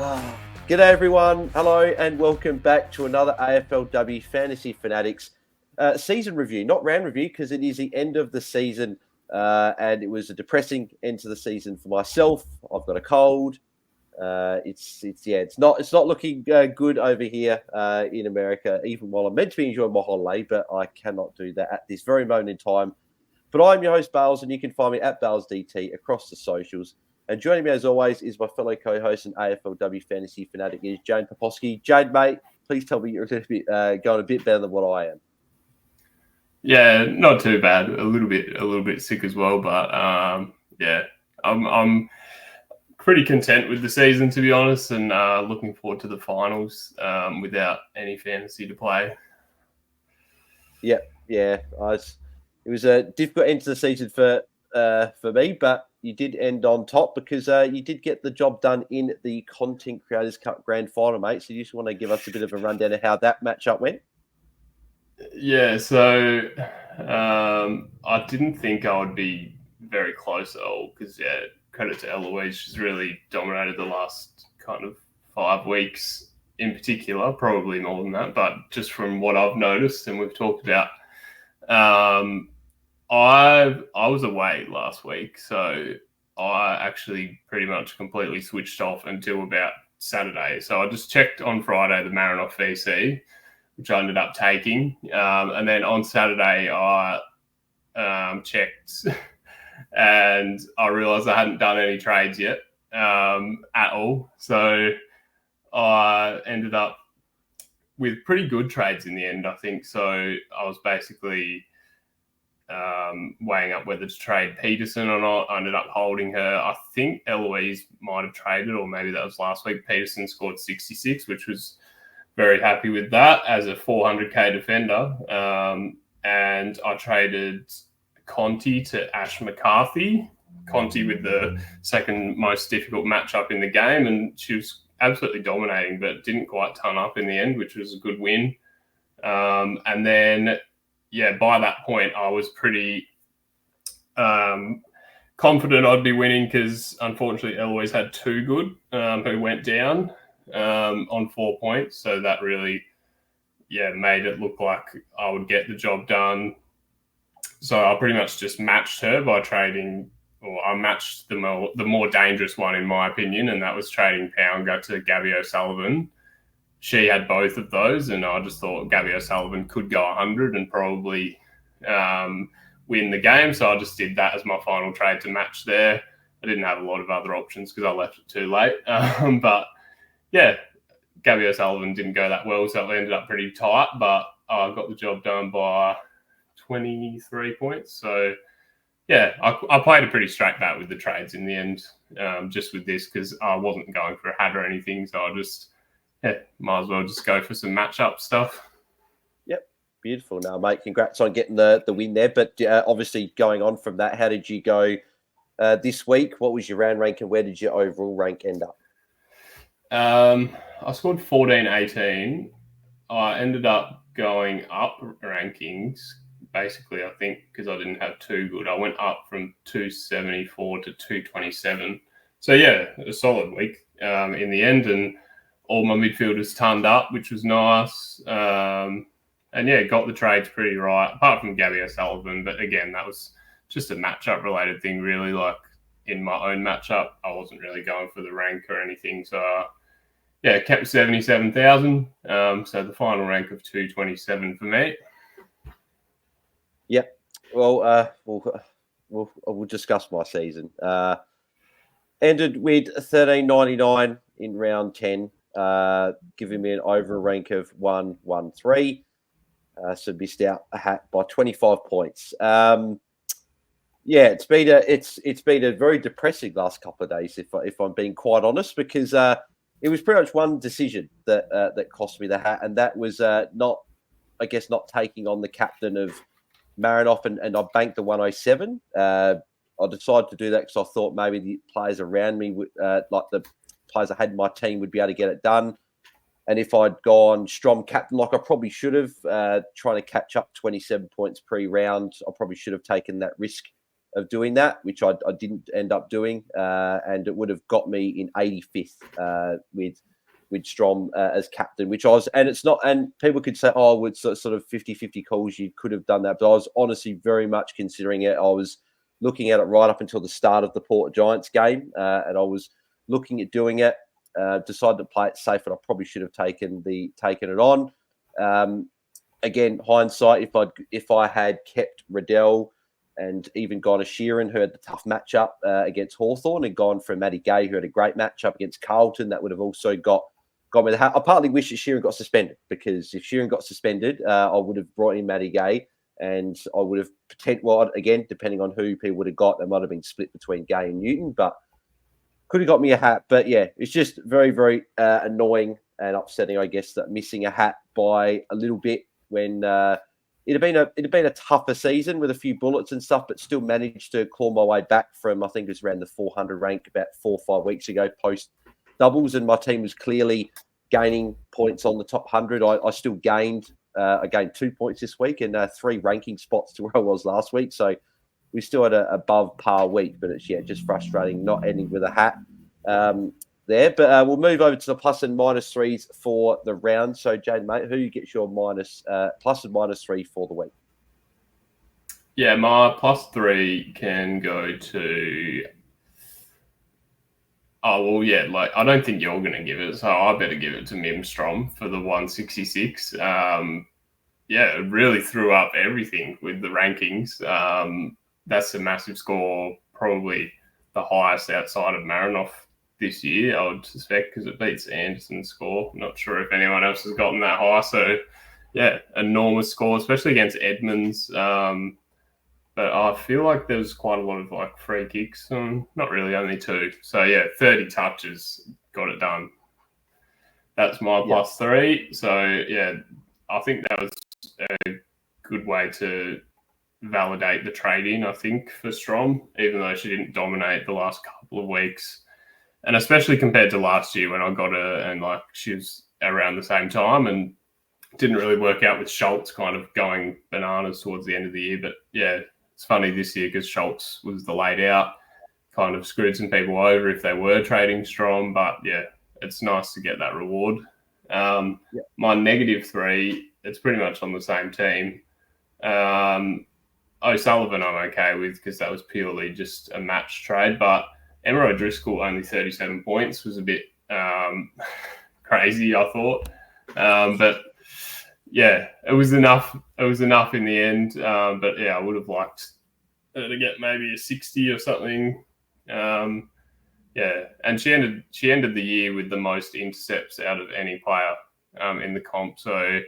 G'day everyone, hello and welcome back to another AFLW Fantasy Fanatics season review. Not round review because it is the end of the season and it was a depressing end to the season for myself. I've got a cold. It's not looking good over here in America, even while I'm meant to be enjoying my holiday, but I cannot do that at this very moment in time. But I'm your host, Bails, and you can find me at Bails DT across the socials. And joining me, as always, is my fellow co-host and AFLW Fantasy Fanatic, is Jaiden Poposky. Jade, mate, please tell me you're a little bit going a bit better than what I am. Yeah, not too bad. A little bit sick as well, but I'm pretty content with the season, to be honest, and looking forward to the finals without any fantasy to play. Yeah. It was a difficult end to the season for me, but you did end on top because you did get the job done in the Content Creators Cup Grand Final, mate. So you just want to give us a bit of a rundown of how that matchup went? Yeah, so I didn't think I would be very close at all because, credit to Eloise, she's really dominated the last kind of 5 weeks in particular, probably more than that, but just from what I've noticed and we've talked about, I was away last week, so I actually pretty much completely switched off until about Saturday. So I just checked on Friday the Marinoff VC, which I ended up taking, and then on Saturday I checked and I realised I hadn't done any trades yet at all. So I ended up with pretty good trades in the end, I think. So I was basically weighing up whether to trade Peterson or not. I ended up holding her. I think Eloise might have traded, or maybe that was last week. Peterson scored 66, which was very happy with that as a 400k defender. And I traded Conti to Ash McCarthy. Conti with the second most difficult matchup in the game, and she was absolutely dominating, but didn't quite turn up in the end, which was a good win. And then, by that point, I was pretty confident I'd be winning because, unfortunately, Eloise had two good who went down on 4 points. So that really, made it look like I would get the job done. So I pretty much just matched her by trading, or I matched the more dangerous one, in my opinion, and that was trading Pounga to Gabby O'Sullivan. She had both of those, and I just thought Gabby O'Sullivan could go 100 and probably win the game. So I just did that as my final trade to match there. I didn't have a lot of other options because I left it too late. But Gabby O'Sullivan didn't go that well, so it ended up pretty tight, but I got the job done by 23 points. So I played a pretty straight bat with the trades in the end, just with this, because I wasn't going for a hat or anything. So I just, might as well just go for some matchup stuff. Yep, beautiful. Now, mate, congrats on getting the win there. But obviously, going on from that, how did you go this week? What was your round rank and where did your overall rank end up? I scored 14-18. I ended up going up rankings, basically, I think, because I didn't have too good. I went up from 274 to 227. So, a solid week in the end, and all my midfielders turned up, which was nice. And got the trades pretty right, apart from Gabby O'Sullivan. But again, that was just a matchup related thing, really. Like in my own matchup, I wasn't really going for the rank or anything. So, kept 77,000. So the final rank of 227 for me. Yep. Well, we'll discuss my season. Ended with 13.99 in round 10. Giving me an over rank of 113. So missed out a hat by 25 points. It's been a very depressing last couple of days, if I'm being quite honest, because it was pretty much one decision that cost me the hat, and that was not taking on the captain of Marinoff, and I banked the 107. I decided to do that because I thought maybe the players around me, like the players I had in my team, would be able to get it done. And if I'd gone Strom captain like I probably should have, trying to catch up 27 points pre-round, I probably should have taken that risk of doing that, which I didn't end up doing, and it would have got me in 85th with Strom as captain, which I was, and it's not, and people could say, oh, with sort of 50-50 calls, you could have done that, but I was honestly very much considering it. I was looking at it right up until the start of the Port Giants game, and I was looking at doing it, decided to play it safe, and I probably should have taken it on. Again, hindsight, if I had kept Riddell and even gone to Sheeran, who had the tough matchup against Hawthorn, and gone for Matty Gay, who had a great matchup against Carlton, that would have also got me the hat. I partly wish that Sheeran got suspended, because if Sheeran got suspended, I would have brought in Matty Gay, and I would have again, depending on who people would have got, they might have been split between Gay and Newton, but could have got me a hat. But yeah, it's just very, very annoying and upsetting, I guess, that missing a hat by a little bit when it had been a tougher season with a few bullets and stuff, but still managed to claw my way back from, I think it was around the 400 rank about 4 or 5 weeks ago post doubles, and my team was clearly gaining points on the top 100. I still gained. I gained 2 points this week and 3 ranking spots to where I was last week. So we still had an above par week, but it's just frustrating not ending with a hat there. But we'll move over to the plus and minus threes for the round. So, Jaiden, mate, who gets your plus and minus 3 for the week? Yeah, my plus 3 can go to. Oh, well, yeah, I don't think you're going to give it, so I better give it to Mimstrom for the 166. It really threw up everything with the rankings. That's a massive score, probably the highest outside of Marinoff this year, I would suspect, because it beats Anderson's score. I'm not sure if anyone else has gotten that high. So, yeah, enormous score, especially against Edmonds. But I feel like there's quite a lot of free kicks. Not really, only 2. So, yeah, 30 touches, got it done. That's my plus 3. So, yeah, I think that was a good way to validate the trade-in, I think, for Strom, even though she didn't dominate the last couple of weeks. And especially compared to last year when I got her and she was around the same time and didn't really work out with Schultz kind of going bananas towards the end of the year. But, yeah, it's funny this year because Schultz was the laid out, kind of screwed some people over if they were trading Strom. But, yeah, it's nice to get that reward. My negative 3, it's pretty much on the same team. O'Sullivan I'm okay with because that was purely just a match trade. But Emma O'Driscoll, only 37 points, was a bit crazy, I thought. But, yeah, it was enough. It was enough in the end. But, yeah, I would have liked her to get maybe a 60 or something. And she ended the year with the most intercepts out of any player in the comp. So,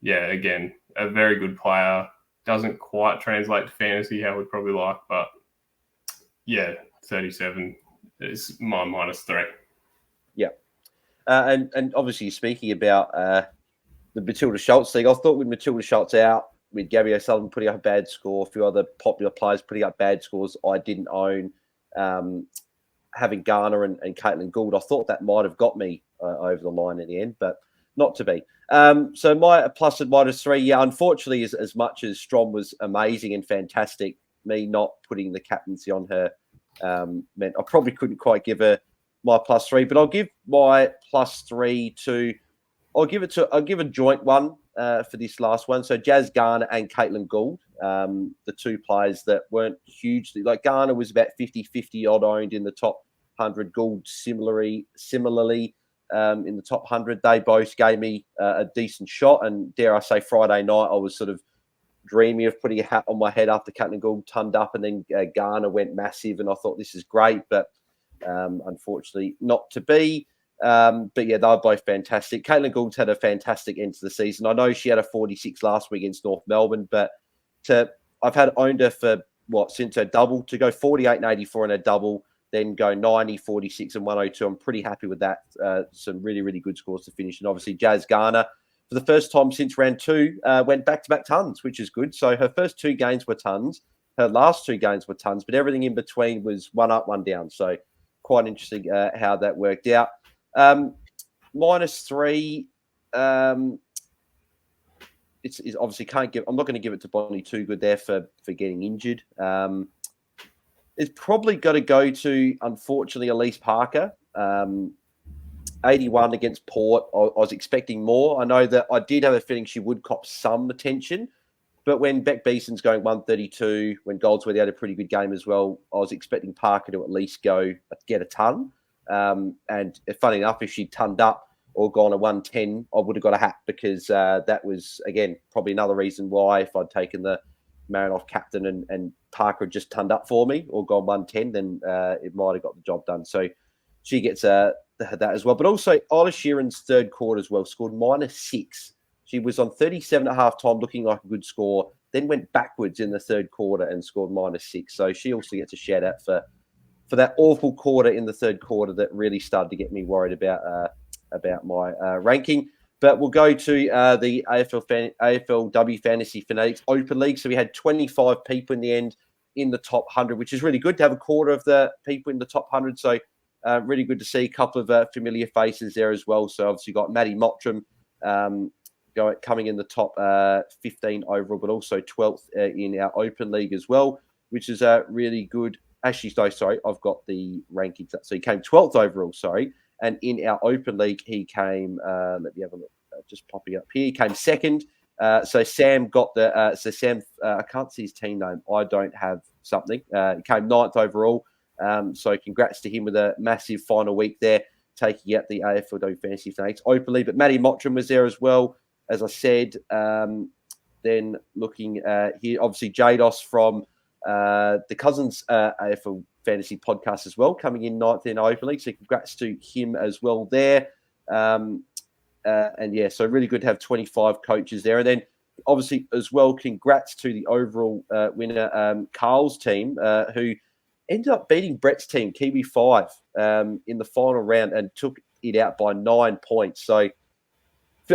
yeah, again, a very good player. Doesn't quite translate to fantasy how we'd probably like, but, yeah, 37 is my minus 3. Yeah. And obviously speaking about the Matilda Schultz thing, I thought with Matilda Schultz out, with Gabby O'Sullivan putting up a bad score, a few other popular players putting up bad scores I didn't own, having Garner and Caitlin Gould, I thought that might have got me over the line in the end, but not to be. So my plus and minus 3, unfortunately, as much as Strom was amazing and fantastic, me not putting the captaincy on her meant I probably couldn't quite give her my plus 3, but I'll give my plus 3 to, I'll give a joint one for this last one. So Jazz Garner and Caitlin Gould, the 2 players that weren't hugely, Garner was about 50-50 odd owned in the top 100, Gould similarly in the top 100. They both gave me a decent shot, and dare I say Friday night I was sort of dreamy of putting a hat on my head after Caitlin Gould turned up, and then Garner went massive, and I thought this is great, but unfortunately not to be. But yeah, they were both fantastic. Caitlin Gould's had a fantastic end to the season. I know she had a 46 last week against North Melbourne, but I've had owned her for since her double, to go 48 and 84 in her double, then go 90, 46 and 102. I'm pretty happy with that. Some really, really good scores to finish. And obviously Jazz Garner, for the first time since round 2, went back-to-back tons, which is good. So her first 2 games were tons. Her last 2 games were tons, but everything in between was 1 up, 1 down. So quite interesting how that worked out. Minus 3, it's obviously can't give. I'm not going to give it to Bonnie Too Good there for getting injured. It's probably got to go to, unfortunately, Elise Parker. 81 against Port. I was expecting more. I know that I did have a feeling she would cop some attention, but when Beck Beeson's going 132, when Goldsworthy had a pretty good game as well, I was expecting Parker to at least get a ton. And funny enough, if she'd tonned up or gone a 110, I would have got a hat, because that was, again, probably another reason why, if I'd taken the Marinoff captain and Parker had just tonned up for me or gone 110, then it might have got the job done. So she gets that as well. But also, Isla Sheeran's third quarter as well scored -6. She was on 37 at half time, looking like a good score, then went backwards in the third quarter and scored -6. So she also gets a shout out for that awful quarter in the third quarter that really started to get me worried about my ranking. But we'll go to the AFLW Fantasy Fanatics Open League. So we had 25 people in the end in the top 100, which is really good to have a quarter of the people in the top 100. So really good to see a couple of familiar faces there as well. So obviously got Maddie Mottram coming in the top 15 overall, but also 12th in our Open League as well, which is really good. Actually, no, sorry, I've got the rankings. So he came 12th overall, sorry. And in our Open League, he came, let me have a look, just popping up here. He came second. So Sam got the, I can't see his team name. I don't have something. He came 9th overall. So congrats to him with a massive final week there, taking out the AFLW Fantasy Fanatics Open League. But Matty Mottram was there as well, as I said. Then looking here, obviously Jados from the Cousins AFL Fantasy podcast as well, coming in 9th in Open League. So congrats to him as well there. And yeah, so really good to have 25 coaches there. And then obviously as well, congrats to the overall winner, Carl's team, who ended up beating Brett's team, Kiwi 5, in the final round and took it out by 9 points. So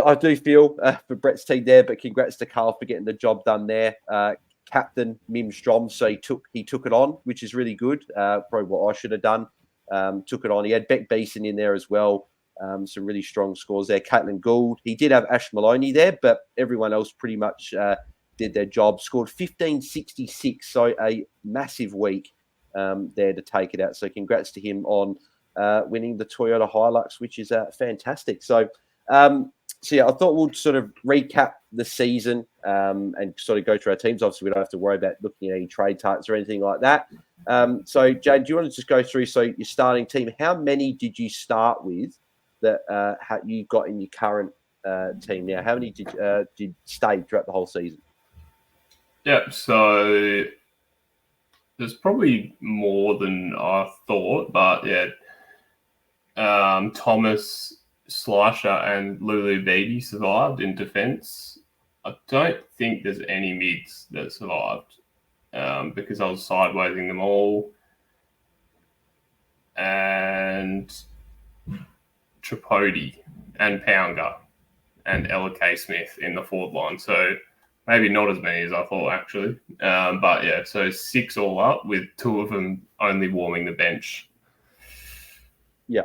I do feel for Brett's team there, but congrats to Carl for getting the job done there. Captain Mim Strom, so he took it on, which is really good. Probably what I should have done. Took it on. He had Beck Beeson in there as well. Some really strong scores there. Caitlin Gould. He did have Ash Maloney there, but everyone else pretty much did their job. Scored 1566, so a massive week there to take it out. So congrats to him on winning the Toyota Hilux, which is fantastic. So yeah, I thought we'll sort of recap the season and sort of go through our teams. Obviously, we don't have to worry about looking at any trade targets or anything like that. So, Jade, do you want to just go through, so your starting team, how many did you start with that you got in your current team now? How many did stay throughout the whole season? Yeah, so there's probably more than I thought, but yeah, Thomas, Slasher and Lulu Beatty survived in defence. I don't think there's any mids that survived because I was sidewaying them all. And Tripodi and Pounger and Ella K. Smith in the forward line. So maybe not as many as I thought, actually. But yeah, so 6 all up with 2 of them only warming the bench. Yeah.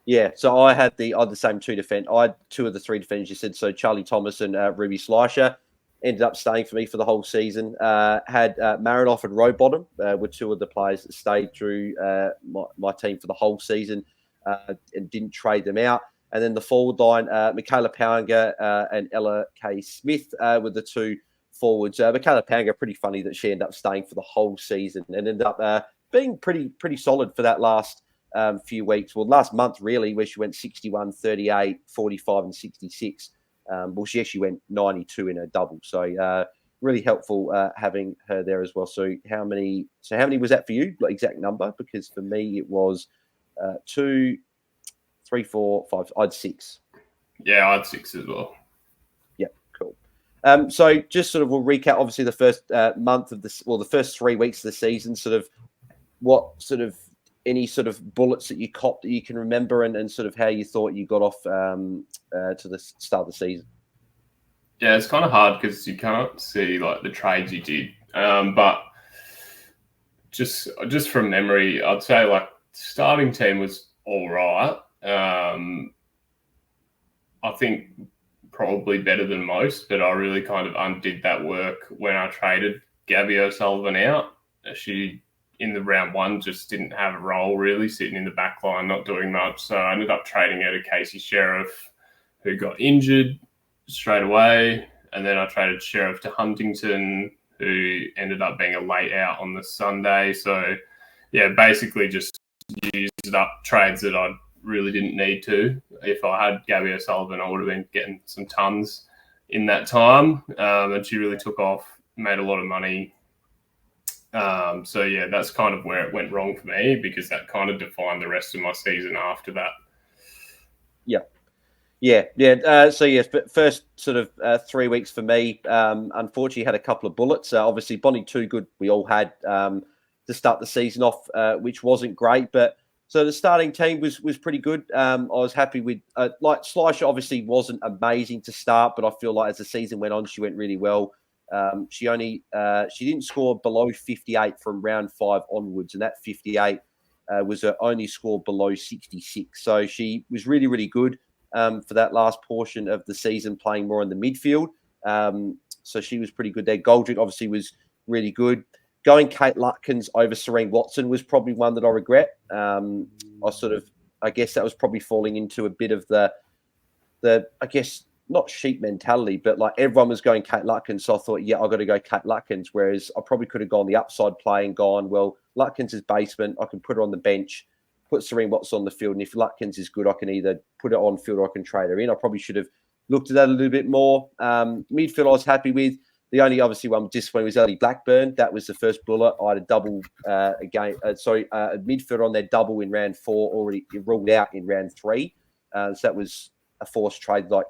Yeah, so I had the same 2 defend. I had 2 of the 3 defenders you said. So Charlie Thomas and Ruby Slasher ended up staying for me for the whole season. Had Marinoff and Rowbottom were 2 of the players that stayed through my team for the whole season and didn't trade them out. And then the forward line, Michaela Pounger and Ella K. Smith were the 2 forwards. Michaela Pounger, pretty funny that she ended up staying for the whole season and ended up being pretty solid for that last few weeks. Well, last month, really, where she went 61, 38, 45, and 66. Well, she actually went 92 in her double. So really helpful having her there as well. So how many was that for you? Like, exact number? Because for me, it was 2, 3, 4, 5. I had 6. Yeah, I had 6 as well. Yeah, cool. So just sort of we'll recap, obviously, the first month of this, well, the first 3 weeks of the season, sort of what sort of any sort of bullets that you copped that you can remember and sort of how you thought you got off to the start of the season? Yeah, it's kind of hard because you can't see like the trades you did. But just from memory, I'd say like starting team was all right. I think probably better than most, but I really kind of undid that work when I traded Gabby O'Sullivan out. She in the round one just didn't have a role really, sitting in the back line, not doing much. So I ended up trading her to Casey Sheriff, who got injured straight away. And then I traded Sheriff to Huntington, who ended up being a late out on the Sunday. So, yeah, basically just used up trades that I really didn't need to. If I had Gabby O'Sullivan, I would have been getting some tons in that time. And she really took off, made a lot of money. So, yeah, that's kind of where it went wrong for me, because that kind of defined the rest of my season after that. Yeah. So, yes, but first sort of 3 weeks for me, unfortunately, had a couple of bullets. Obviously, Bonnie Too Good, we all had to start the season off, which wasn't great. But so the starting team was pretty good. I was happy with, like, Slisher obviously wasn't amazing to start, but I feel like as the season went on, she went really well. She didn't score below 58 from round 5 onwards, and that 58 was her only score below 66. So she was really, really good. For that last portion of the season, playing more in the midfield. So she was pretty good there. Goldrick obviously was really good. Going Kate Lutkins over Serene Watson was probably one that I regret. I guess that was probably falling into a bit of the I guess, not sheep mentality, but like everyone was going Kate Lutkins. So I thought, yeah, I've got to go Kate Lutkins. Whereas I probably could have gone the upside play and gone, well, Lutkins is basement. I can put her on the bench, put Serene Watson on the field. And if Lutkins is good, I can either put her on field or I can trade her in. I probably should have looked at that a little bit more. Midfield, I was happy with. The only obviously one disappointing was Ellie Blackburn. That was the first bullet. I had a double a midfield on their double in round 4, already ruled out in round 3. So that was a forced trade that I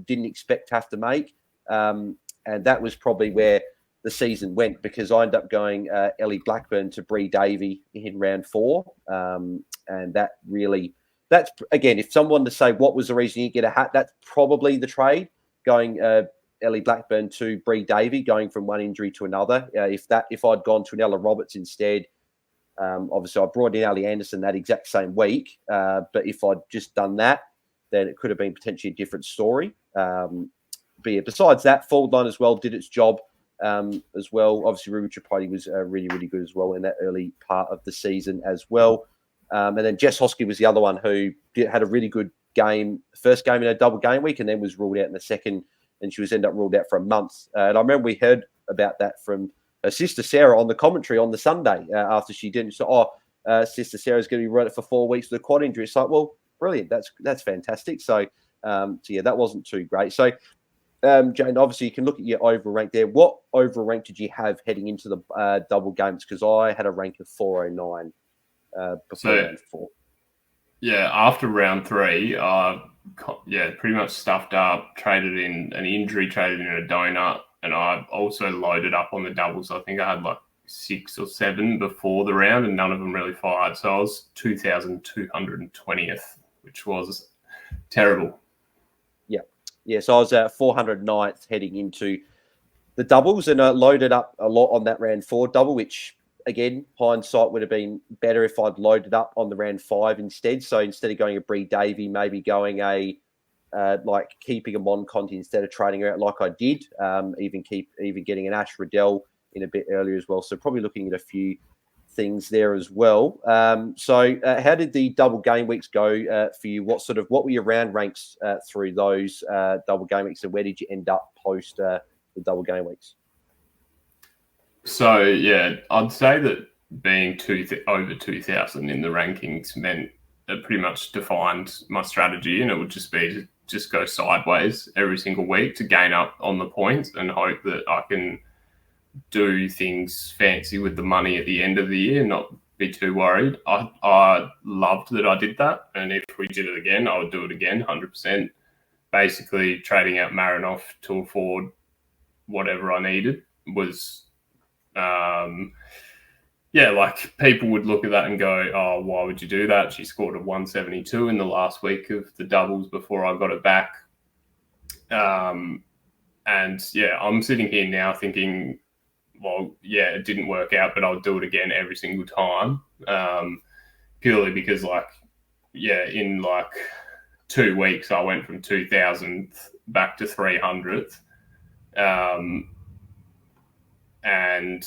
didn't expect to have to make. And that was probably where the season went, because I ended up going Ellie Blackburn to Bree Davey in round 4. And that's again, if someone to say what was the reason you get a hat, that's probably the trade, going Ellie Blackburn to Bree Davey, going from one injury to another. If I'd gone to an Ella Roberts instead, obviously I brought in Ali Anderson that exact same week. But if I'd just done that, then it could have been potentially a different story. But yeah, besides that, forward line as well did its job as well. Obviously, Ruby Tripodi was really, really good as well in that early part of the season as well. And then Jess Hosky was the other one who had a really good game, first game in a double game week, and then was ruled out in the second, and she was ended up ruled out for a month. And I remember we heard about that from her sister Sarah on the commentary on the Sunday after she didn't. So, sister Sarah's going to be ruled out for 4 weeks with a quad injury. It's like, well, brilliant. That's fantastic. So yeah, that wasn't too great. So, Jane, obviously you can look at your overall rank there. What overall rank did you have heading into the double games? Because I had a rank of 409 before round 4. Yeah, after round 3, pretty much stuffed up, traded in an injury, traded in a donut, and I also loaded up on the doubles. I think I had like 6 or 7 before the round, and none of them really fired. So I was 2,220th, which was terrible. Yeah, so I was at 409th heading into the doubles, and I loaded up a lot on that round 4 double, which, again, hindsight would have been better if I'd loaded up on the round 5 instead. So instead of going a Bree Davey, maybe going keeping a Mon Conti instead of trading her out like I did, even getting an Ash Riddell in a bit earlier as well. So probably looking at a few things there as well. So how did the double game weeks go for you? What were your round ranks through those double game weeks, and where did you end up post the double game weeks? So yeah, I'd say that being over 2,000 in the rankings meant it pretty much defined my strategy, and it would just be to just go sideways every single week to gain up on the points and hope that I can do things fancy with the money at the end of the year, not be too worried. I loved that I did that, and if we did it again, I would do it again, 100%. Basically, trading out Marinoff to afford whatever I needed was, like people would look at that and go, oh, why would you do that? She scored a 172 in the last week of the doubles before I got it back. And yeah, I'm sitting here now thinking, well, yeah, it didn't work out, but I'll do it again every single time. Purely because, in 2 weeks, I went from 2,000th back to 300th. And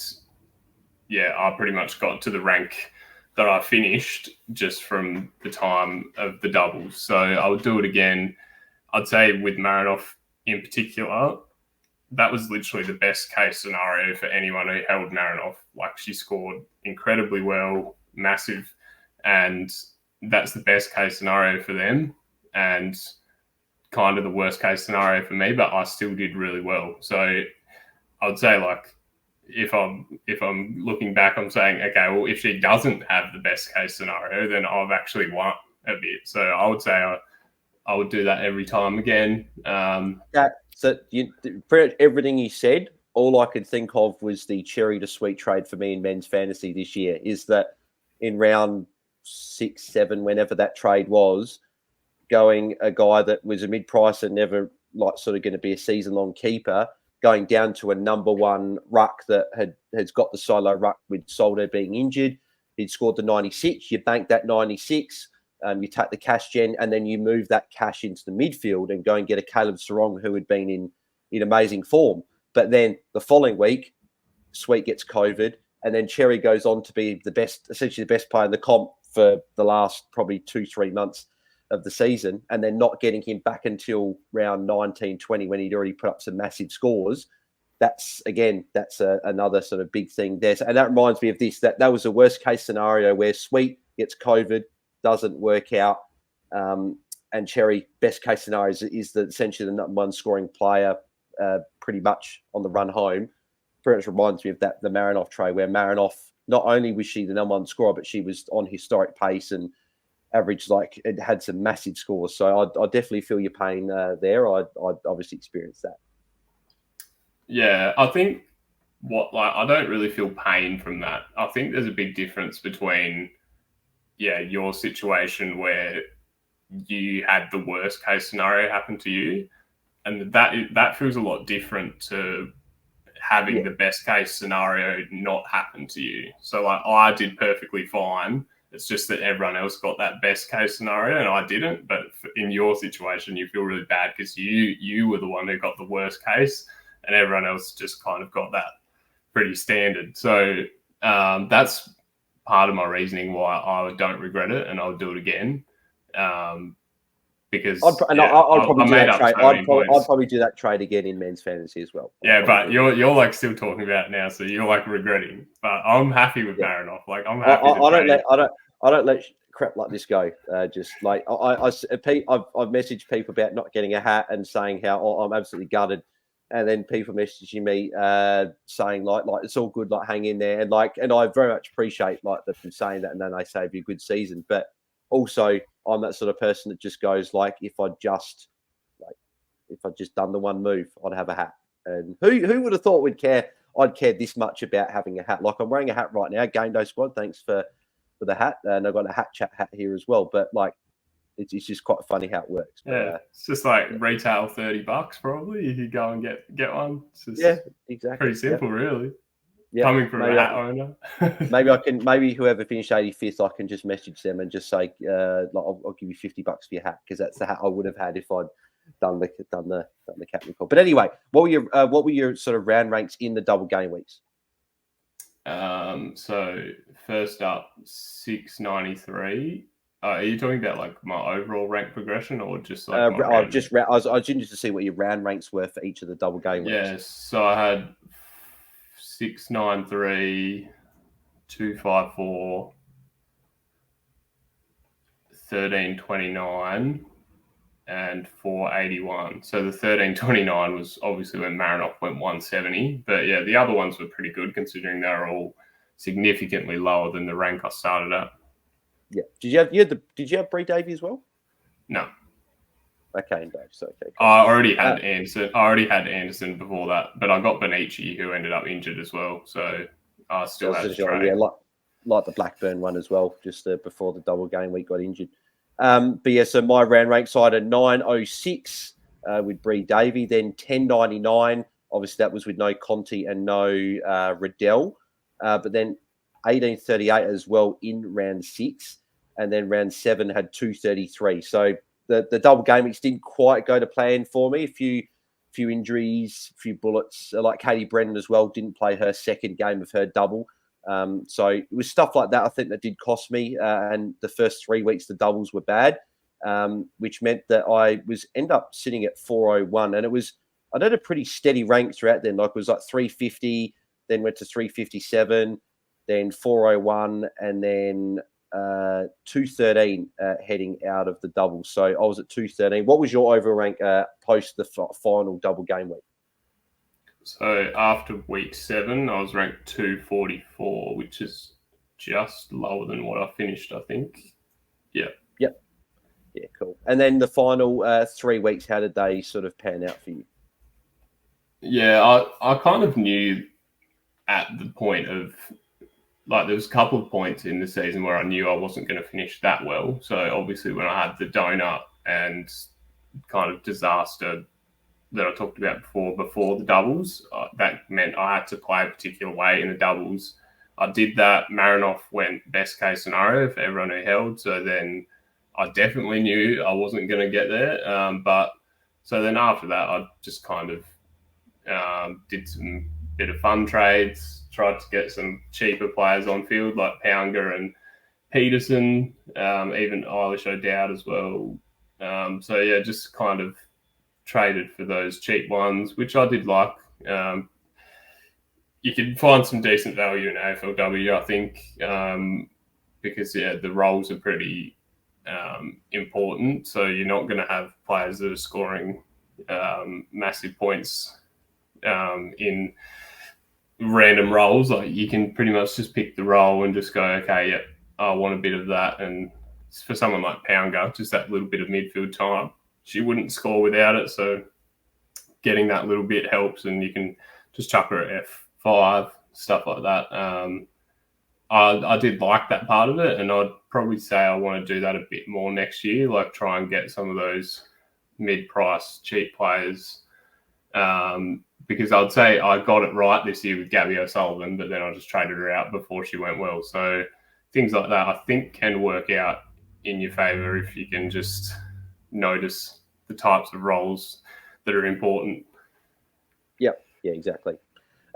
I pretty much got to the rank that I finished just from the time of the doubles. So I would do it again. I'd say with Marinoff in particular, that was literally the best case scenario for anyone who held Marinoff. Like, she scored incredibly well, massive, and that's the best case scenario for them and kind of the worst case scenario for me, but I still did really well. So I would say, like, if I'm looking back, I'm saying, okay, well, if she doesn't have the best case scenario, then I've actually won a bit. So I would say I would do that every time again. So pretty much everything you said, all I could think of was the cherry to sweet trade for me in men's fantasy this year. Is that in round 6, 7, whenever that trade was, going a guy that was a mid-price and never sort of going to be a season-long keeper, going down to a number one ruck that has got the solo ruck with Soldo being injured. He'd scored the 96. You bank that 96. You take the cash gen, and then you move that cash into the midfield and go and get a Caleb Sarong who had been in amazing form. But then the following week, Sweet gets COVID, and then Cherry goes on to be essentially the best player in the comp for the last probably 2-3 months of the season, and then not getting him back until round 19, 20 when he'd already put up some massive scores. That's another sort of big thing there. And that reminds me of this, that was the worst case scenario where Sweet gets COVID, doesn't work out, and Cherry, best case scenario is essentially the number one scoring player pretty much on the run home. Pretty much reminds me of the Marinoff trade, where Marinoff, not only was she the number one scorer, but she was on historic pace and averaged, it had some massive scores. So I definitely feel your pain there. I obviously experienced that. Yeah, I think I don't really feel pain from that. I think there's a big difference between your situation where you had the worst case scenario happen to you, and that feels a lot different to having the best case scenario not happen to you. So I did perfectly fine. It's just that everyone else got that best case scenario and I didn't. But in your situation, you feel really bad because you were the one who got the worst case and everyone else just kind of got that pretty standard. So that's part of my reasoning why I don't regret it and I'll do it again. Because I'd probably do that trade again in men's fantasy as well. But you're still talking about it now, so you're regretting. But I'm happy with Marinoff. I'm happy. I don't let crap like this go. I've messaged people about not getting a hat and saying how I'm absolutely gutted, and then people messaging me saying like it's all good, hang in there, and I very much appreciate them saying that, and then they say it'd be a good season, but also I'm that sort of person that just goes if I'd just done the one move, I'd have a hat. And who would have thought I'd care this much about having a hat? I'm wearing a hat right now, Game Day Squad. Thanks for the hat, and I've got a hat chat hat here as well. But it's just quite funny how it works. Yeah, it's just retail $30 probably. You could go and get one. Exactly. Pretty simple, really. Yeah, coming from a hat owner. maybe whoever finished 85th, I can just message them and just say, I'll give you $50 for your hat, because that's the hat I would have had if I'd done the captain call. But anyway, what were your sort of round ranks in the double game weeks? So first up, 693. Are you talking about my overall rank progression or just I was interested to see what your round ranks were for each of the double game weeks. Yes, so I had 693, 254, 1329, and 481. So the 1329 was obviously when Marinoff went 170. But yeah, the other ones were pretty good considering they were all significantly lower than the rank I started at. Yeah. Did you have Bree Davey as well? No. Okay, Dave. So okay. Cool. I already had Anderson. I already had Anderson before that, but I got Benici, who ended up injured as well. So I still had to trade. Yeah, like the Blackburn one as well, just before the double game week got injured. But yeah, so my round rank side at 906 with Bree Davey, then 1099. Obviously, that was with no Conti and no Riddell. But then 1838 as well in round 6. And then round 7 had 233. So the double game weeks didn't quite go to plan for me. A few injuries, a few bullets. Like Katie Brennan as well, didn't play her second game of her double. So it was stuff like that, I think, that did cost me. And the first 3 weeks, the doubles were bad, which meant that I end up sitting at 401. And I did a pretty steady rank throughout then. Like it was like 350, then went to 357, then 401, and then 213 heading out of the double. So I was at 213. What was your overall rank post the final double game week? So after week 7, I was ranked 244, which is just lower than what I finished, I think. Yeah. Yep. Yeah, cool. And then the final 3 weeks, how did they sort of pan out for you? Yeah, I kind of knew at the point of, like, there was a couple of points in the season where I knew I wasn't going to finish that well. So obviously when I had the donut and kind of disaster that I talked about before the doubles, that meant I had to play a particular way in the doubles. I did that. Marinoff went best case scenario for everyone who held. So then I definitely knew I wasn't going to get there. But so then after that, I just kind of did some bit of fun trades, tried to get some cheaper players on field like Pounger and Peterson, even Eilish O'Dowd as well. So yeah, just kind of traded for those cheap ones, which I did like. You could find some decent value in AFLW, I think, because the roles are pretty important. So you're not going to have players that are scoring massive points in random roles. Like you can pretty much just pick the role and just go, okay, yeah, I want a bit of that. And for someone like Pounger, just that little bit of midfield time, she wouldn't score without it. So getting that little bit helps, and you can just chuck her at F5, stuff like that. I did like that part of it, and I'd probably say I want to do that a bit more next year, like try and get some of those mid-price cheap players, because I'd say I got it right this year with Gabby O'Sullivan, but then I just traded her out before she went well. So things like that I think can work out in your favour if you can just notice the types of roles that are important. Yeah, exactly.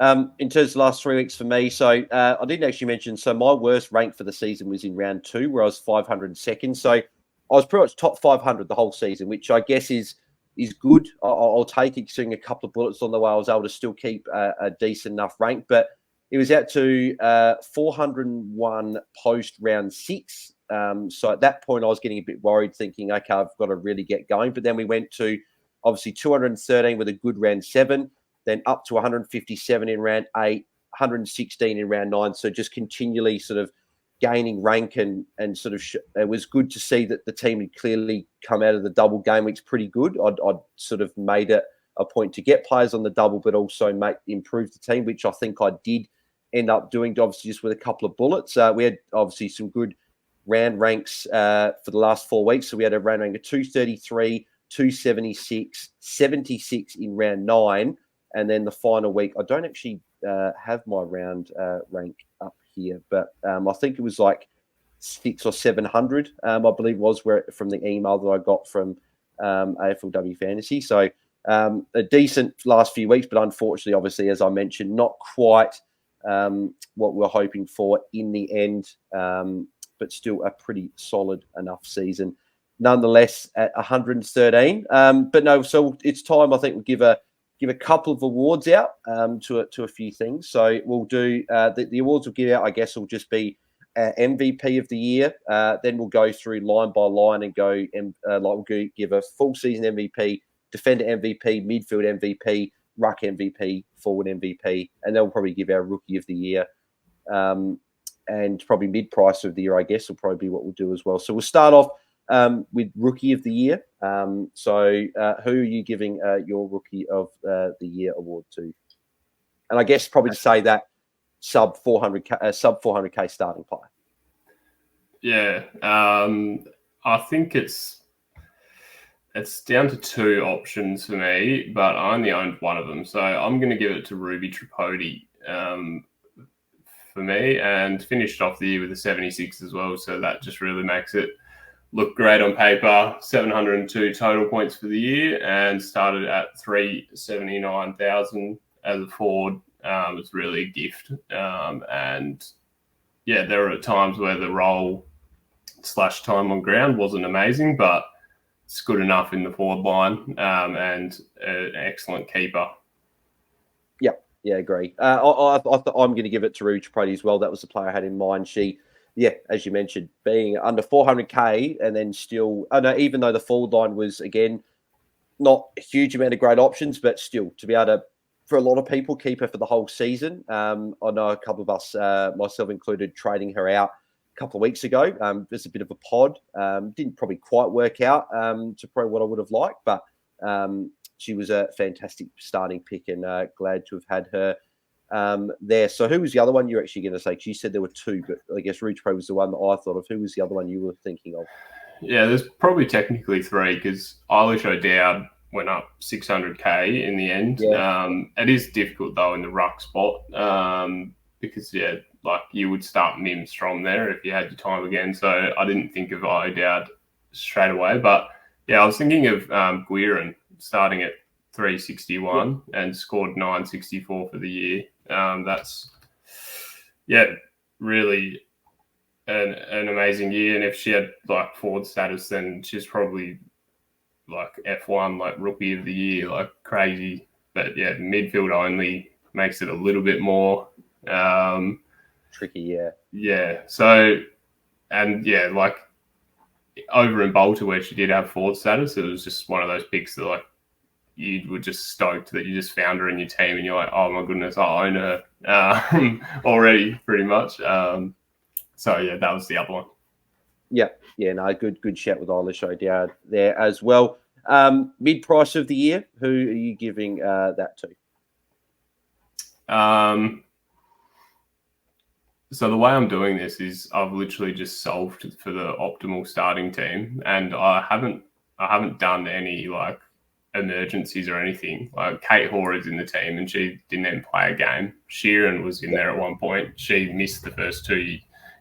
In terms of the last 3 weeks for me, so I didn't actually mention, so my worst rank for the season was in round 2, where I was 502nd. So I was pretty much top 500 the whole season, which I guess is good. I'll take it, seeing a couple of bullets on the way. I was able to still keep a decent enough rank, but it was out to 401 post round 6. So at that point, I was getting a bit worried, thinking, okay, I've got to really get going. But then we went to obviously 213 with a good round 7, then up to 157 in round 8, 116 in round 9. So just continually sort of gaining rank, and sort of it was good to see that the team had clearly come out of the double game weeks pretty good. I'd sort of made it a point to get players on the double, but also improve the team, which I think I did end up doing, obviously just with a couple of bullets. We had obviously some good round ranks for the last 4 weeks. So we had a round rank of 233, 276, 76 in round 9. And then the final week, I don't actually have my round rank up here, but I think it was like 600 or 700, I believe was from the email that I got from AFLW Fantasy. So a decent last few weeks, but unfortunately, obviously, as I mentioned, not quite what we're hoping for in the end, but still a pretty solid enough season. Nonetheless, at 113. But no, so it's time, I think, we'll give a couple of awards out to a few things. So we'll do the awards we'll give out, I guess, will just be MVP of the year. Then we'll go through line by line and we'll give a full season MVP, defender MVP, midfield MVP, ruck MVP, forward MVP, and then we'll probably give our rookie of the year, and probably mid-price of the year, I guess, will probably be what we'll do as well. So we'll start off with rookie of the year. So who are you giving your rookie of the year award to? And I guess probably to say that sub 400k starting player. Yeah, I think it's down to 2 options for me, but I only owned one of them, so I'm going to give it to Ruby Tripodi for me, and finished off the year with a 76 as well. So that just really makes it look great on paper. 702 total points for the year, and started at 379,000 as a forward was really a gift. And yeah, there were times where the role / time on ground wasn't amazing, but it's good enough in the forward line, and an excellent keeper. Yeah, agree. I'm going to give it to Rouge Prady as well. That was the player I had in mind. She, as you mentioned, being under 400k and then still, even though the forward line was, again, not a huge amount of great options, but still to be able to, for a lot of people, keep her for the whole season. I know a couple of us, myself included, trading her out a couple of weeks ago. There's a bit of a pod. Didn't probably quite work out to probably what I would have liked, but she was a fantastic starting pick, and glad to have had her there. So who was the other one you're actually going to say? Because you said there were two, but I guess Rouge Pro was the one that I thought of. Who was the other one you were thinking of? Yeah, there's probably technically three, because Eilish O'Dowd went up 600k in the end. Yeah. It is difficult though in the ruck spot, because like you would start Mims from there if you had your time again. So I didn't think of O'Dowd straight away, but yeah, I was thinking of Guirin starting at 361 and scored 964 for the year. That's really an amazing year. And if she had like forward status, then she's probably like F1, like rookie of the year, like crazy. But yeah, midfield only makes it a little bit more tricky. Yeah. So, and yeah, like over in Bolter where she did have forward status, it was just one of those picks that like you were just stoked that you just found her in your team, and you're like, oh my goodness, I own her already, pretty much. So yeah, that was the other one. Yeah, no, good shout with Eilish O'Dowd there as well. Mid price of the year, who are you giving that to? So the way I'm doing this is I've literally just solved for the optimal starting team, and I haven't done any like emergencies or anything. Like Kate Hoare is in the team and she didn't even play a game. Sheeran was in there at one point. She missed the first 2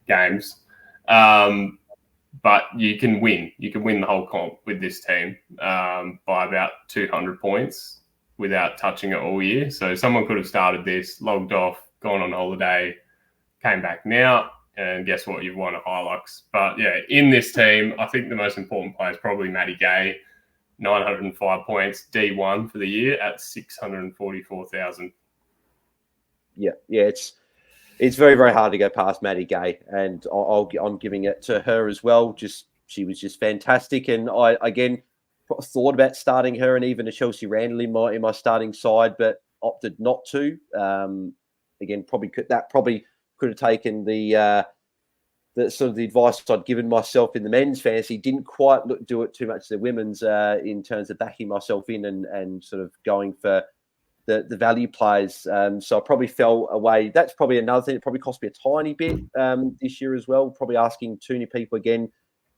games. But you can win. You can win the whole comp with this team by about 200 points without touching it all year. So someone could have started this, logged off, gone on holiday, came back now, and guess what? You've won a Hilux. But yeah, in this team, I think the most important player is probably Maddie Gay, 905 points, D1 for the year at 644,000. Yeah, it's very, very hard to go past Maddie Gay, and I'm giving it to her as well. She was just fantastic, and I again thought about starting her and even a Chelsea Randall in my starting side, but opted not to. Again, probably could have taken the sort of the advice I'd given myself in the men's fantasy. Didn't quite do it too much to the women's in terms of backing myself in and sort of going for the value plays. So I probably fell away. That's probably another thing. It probably cost me a tiny bit this year as well. Probably asking too many people again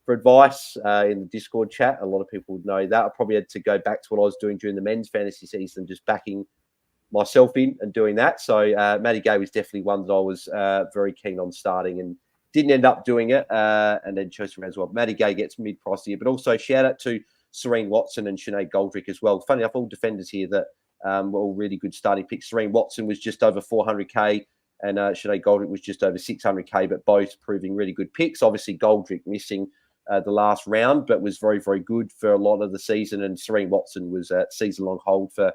for advice in the Discord chat. A lot of people would know that. I probably had to go back to what I was doing during the men's fantasy season, just backing myself in and doing that. So Maddie Gay was definitely one that I was very keen on starting and didn't end up doing it. And then Chelsea as well. Maddie Gay gets mid-price here, but also shout out to Serene Watson and Sinead Goldrick as well. Funny enough, all defenders here that were all really good starting picks. Serene Watson was just over 400k and Sinead Goldrick was just over 600k, but both proving really good picks. Obviously, Goldrick missing the last round, but was very, very good for a lot of the season. And Serene Watson was a season-long hold for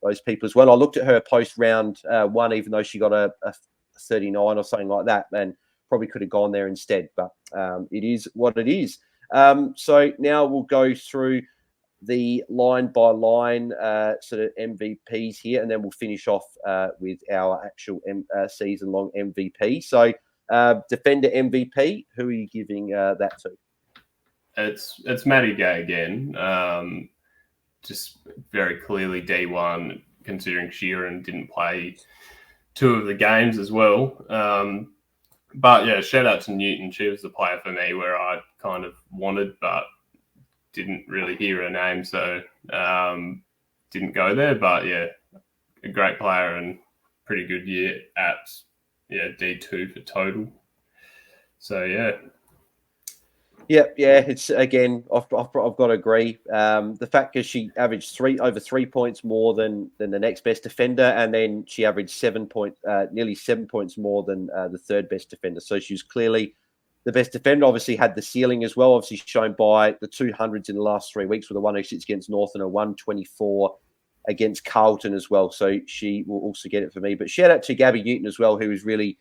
those people as well. I looked at her post-round one, even though she got a 39 or something like that, and probably could have gone there instead. But it is what it is. So now we'll go through the line-by-line sort of MVPs here, and then we'll finish off with our actual season-long MVP. So defender MVP, who are you giving that to? It's Maddie Gay again. Just very clearly D1, considering Sheeran didn't play 2 of the games as well. But yeah, shout out to Newton. She was the player for me where I kind of wanted, but didn't really hear her name, so didn't go there. But yeah, a great player and pretty good year at D2 for total. So yeah. Yeah. It's again, I've got to agree. The fact that she averaged over 3 points more than the next best defender, and then she averaged nearly 7 points more than the third best defender. So she was clearly the best defender. Obviously, had the ceiling as well. Obviously, shown by the 200s in the last 3 weeks with a 106 against North and a 124 against Carlton as well. So she will also get it for me. But shout out to Gabby Newton as well, who is really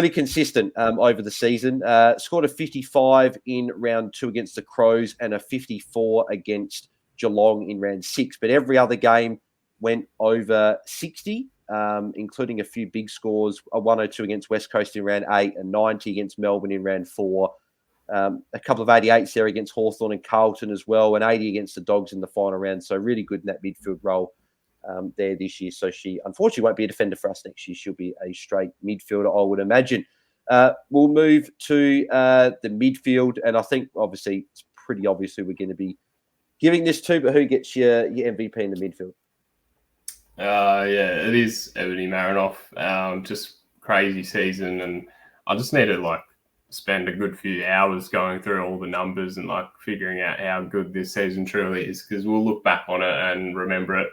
consistent over the season. Scored a 55 in round 2 against the Crows and a 54 against Geelong in round 6. But every other game went over 60, including a few big scores, a 102 against West Coast in round 8, a 90 against Melbourne in round 4, a couple of 88s there against Hawthorn and Carlton as well, and 80 against the Dogs in the final round. So really good in that midfield role there this year. So she unfortunately won't be a defender for us next year. She'll be a straight midfielder, I would imagine. We'll move to the midfield, and I think obviously it's pretty obvious who we're going to be giving this to, but who gets your MVP in the midfield? Yeah, it is Ebony Marinoff. Just crazy season, and I just need to spend a good few hours going through all the numbers and figuring out how good this season truly is, because we'll look back on it and remember it.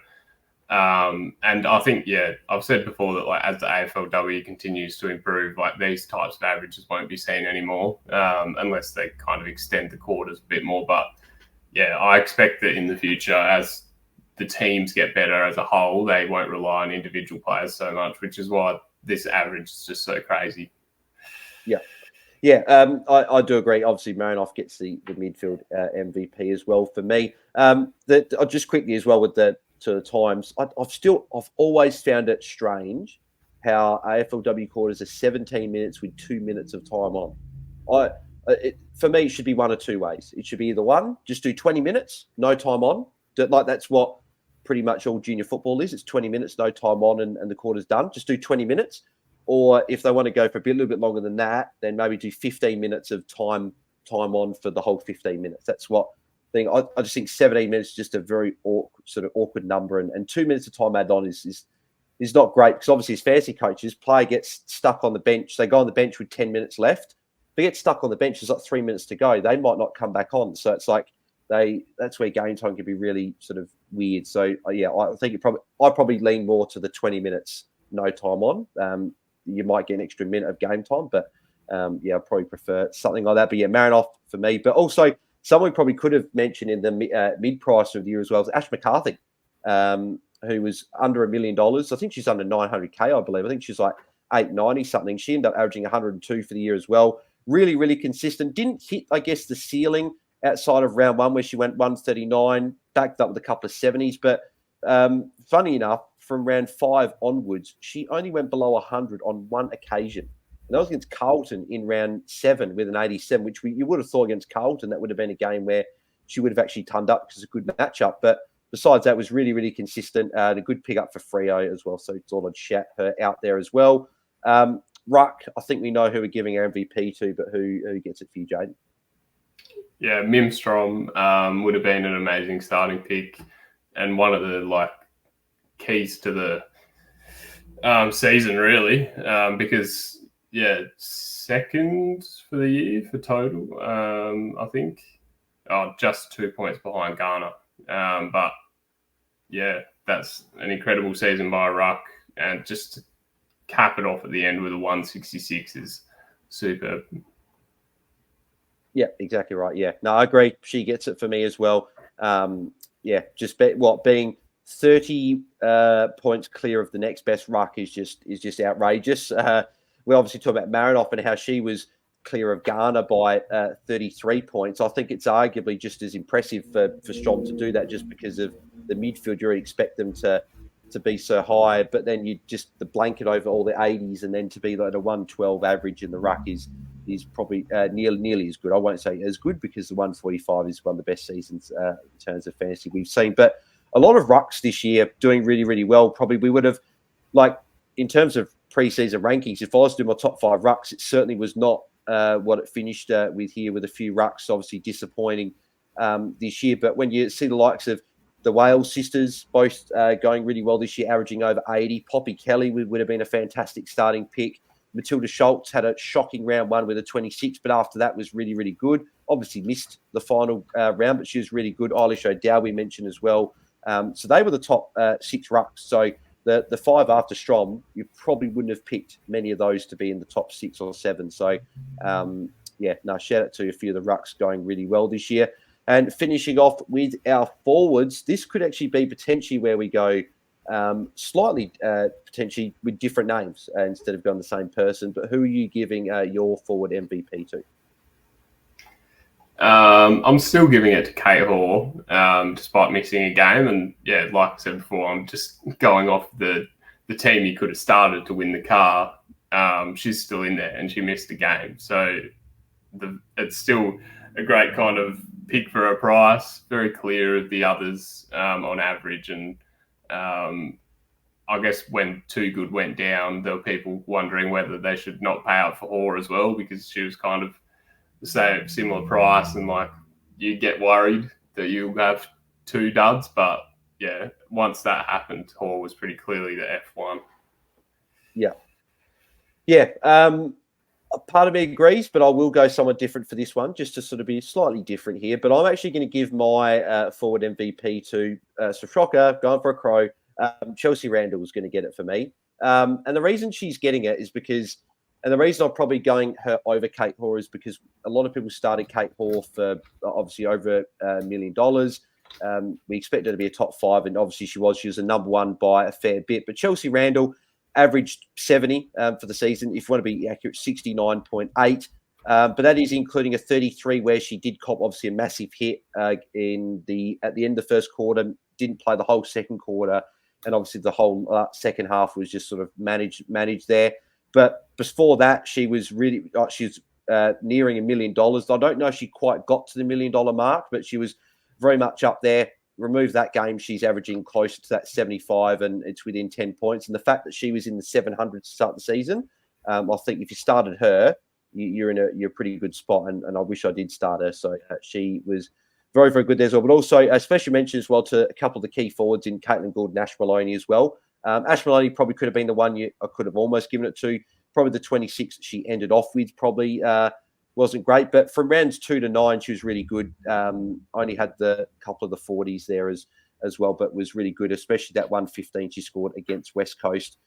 And I think, I've said before that as the AFLW continues to improve, these types of averages won't be seen anymore, unless they kind of extend the quarters a bit more. But I expect that in the future, as the teams get better as a whole, they won't rely on individual players so much, which is why this average is just so crazy. I do agree. Obviously, Marinoff gets the midfield MVP as well for me. Just quickly as well with the times, I've always found it strange how AFLW quarters are 17 minutes with 2 minutes of time on. For me, it should be one or two ways. It should be either one, just do 20 minutes, no time on. That's what pretty much all junior football is. It's 20 minutes, no time on, and the quarter's done. Just do 20 minutes. Or if they want to go for a little bit longer than that, then maybe do 15 minutes of time on for the whole 15 minutes. That's what thing. I just think 17 minutes is just a very awkward number, and 2 minutes of time added on is not great, because obviously as fantasy coaches, player gets stuck on the bench. They go on the bench with 10 minutes left. They get stuck on the bench. There's 3 minutes to go. They might not come back on. So it's that's where game time can be really weird. So I think I probably lean more to the 20 minutes no time on. You might get an extra minute of game time, but I probably prefer something like that. But Marinoff for me. But also someone we probably could have mentioned in the mid-price review as well is Ash McCarthy, who was under $1 million. I think she's under 900K, I believe. I think she's 890 something. She ended up averaging 102 for the year as well. Really, really consistent. Didn't hit, I guess, the ceiling outside of round 1 where she went 139, backed up with a couple of 70s. But funny enough, from round 5 onwards, she only went below 100 on one occasion. And that was against Carlton in round 7 with an 87, which you would have thought against Carlton that would have been a game where she would have actually turned up because it's a good matchup. But besides that, was really, really consistent and a good pickup for Freo as well. So thought I'd shout her out there as well. Ruck, I think we know who we're giving our MVP to, but who gets it for you, Jaiden? Yeah, Mimstrom would have been an amazing starting pick, and one of the keys to the season, really, because second for the year for total, I think, just 2 points behind Ghana. But that's an incredible season by Ruck, and just to cap it off at the end with a 166 is superb. Yeah, exactly right. Yeah, no, I agree. She gets it for me as well. Being 30 points clear of the next best ruck is just outrageous. We obviously talk about Marinoff and how she was clear of Ghana by 33 points. I think it's arguably just as impressive for Strom to do that, just because of the midfield. You expect them to be so high, but then you just the blanket over all the 80s, and then to be like a 112 average in the ruck is probably nearly as good. I won't say as good, because the 145 is one of the best seasons in terms of fantasy we've seen. But a lot of rucks this year doing really, really well. Probably we would have, in terms of preseason rankings, if I was to do my top 5 rucks, it certainly was not what it finished with here, with a few rucks obviously disappointing this year. But when you see the likes of the Wales sisters both going really well this year, averaging over 80. Poppy Kelly would have been a fantastic starting pick. Matilda Schultz had a shocking round one with a 26, but after that was really, really good. Obviously missed the final round, but she was really good. Eilish O'Dow we mentioned as well. So they were the top 6 rucks. So the 5 after Strom, you probably wouldn't have picked many of those to be in the top 6 or 7. So, shout out to a few of the rucks going really well this year. And finishing off with our forwards, this could actually be potentially where we go slightly potentially with different names instead of going the same person. But who are you giving your forward MVP to? I'm still giving it to Kate Hall, despite missing a game. And yeah, like I said before, I'm just going off the team you could have started to win the car. She's still in there and she missed a game. So it's still a great kind of pick for a price, very clear of the others on average. And I guess when Too Good went down, there were people wondering whether they should not pay up for Hall as well, because she was kind of the same similar price, and like you get worried that you'll have 2 duds. But yeah, once that happened, Hall was pretty clearly the F1. Yeah. Part of me agrees, but I will go somewhat different for this one, just to sort of be slightly different here. But I'm actually going to give my forward MVP to Shocker, going for a crow. Chelsea Randall was going to get it for me. And the reason she's getting it is because, and the reason I'm probably going her over Kate Hoare is because a lot of people started Kate Hoare for obviously over $1 million. We expect her to be a top 5, and obviously she was a number 1 by a fair bit. But Chelsea Randall averaged 70 for the season. If you want to be accurate, 69.8. But that is including a 33 where she did cop obviously a massive hit at the end of the first quarter, didn't play the whole second quarter, and obviously the whole second half was just sort of managed there. But before that, she was really nearing $1 million. I don't know if she quite got to the $1 million mark, but she was very much up there. Remove that game, she's averaging closer to that 75, and it's within 10 points. And the fact that she was in the 700 to start the season, I think if you started her, you're in a pretty good spot. And I wish I did start her. So she was very, very good there as well. But also, special mention as well to a couple of the key forwards in Caitlin Gould and Ash Maloney as well. Ash Maloney probably could have been the one I could have almost given it to. Probably the 26 that she ended off with probably wasn't great. But from rounds 2 to 9, she was really good. Only had the couple of the 40s there as well, but was really good, especially that 115 she scored against West Coast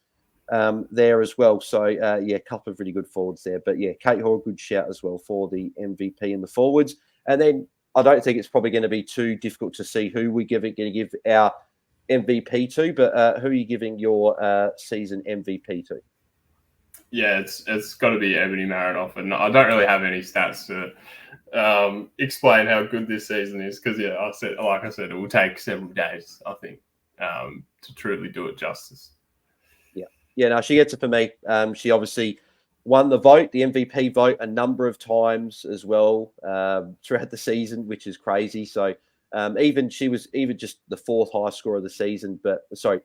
there as well. So, a couple of really good forwards there. But, yeah, Kate Hoare, good shout as well for the MVP in the forwards. And then I don't think it's probably going to be too difficult to see who we're going to give our MVP to, but who are you giving your season MVP to? Yeah, it's got to be Ebony Marinoff, and I don't really have any stats to explain how good this season is, because like I said, it will take several days, I think, to truly do it justice. No, she gets it for me. She obviously won the MVP vote, a number of times as well throughout the season, which is crazy. So she was just the 4th highest scorer of the season,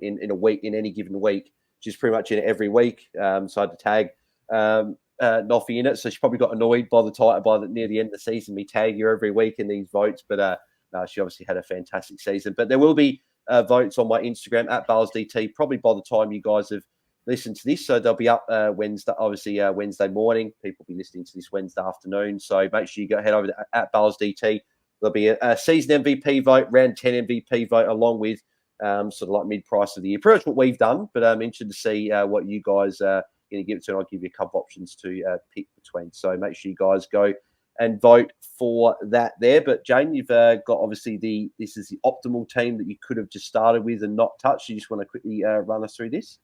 in a week, in any given week. She's pretty much in it every week. So I had to tag Noffy in it. So she probably got annoyed near the end of the season. We tag her every week in these votes. But no, she obviously had a fantastic season. But there will be votes on my Instagram at BailsDT, probably by the time you guys have listened to this. So they'll be up Wednesday morning. People will be listening to this Wednesday afternoon. So make sure you head over to at BailsDT. There'll be a season MVP vote, round 10 MVP vote, along with sort of like mid-price of the year. Pretty much what we've done, but I'm interested to see what you guys are going to give it to, and I'll give you a couple of options to pick between. So make sure you guys go and vote for that there. But Jane, you've got obviously this is the optimal team that you could have just started with and not touched. You just want to quickly run us through this?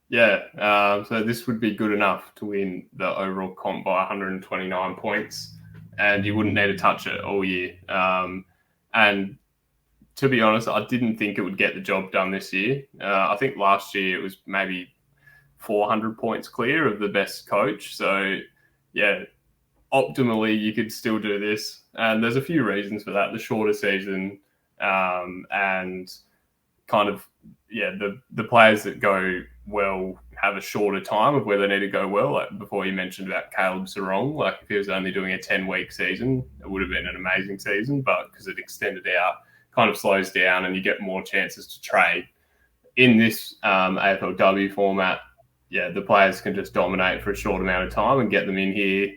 Yeah, so this would be good enough to win the overall comp by 129 points, and you wouldn't need to touch it all year. And to be honest, I didn't think it would get the job done this year. I think last year it was maybe 400 points clear of the best coach. So, yeah, optimally, you could still do this. And there's a few reasons for that. The shorter season and kind of, the players that go well have a shorter time of where they need to go well. Like before you mentioned about Caleb Sarong, like if he was only doing a 10-week season, it would have been an amazing season. But because it extended out, kind of slows down and you get more chances to trade. In this AFLW format, the players can just dominate for a short amount of time and get them in here.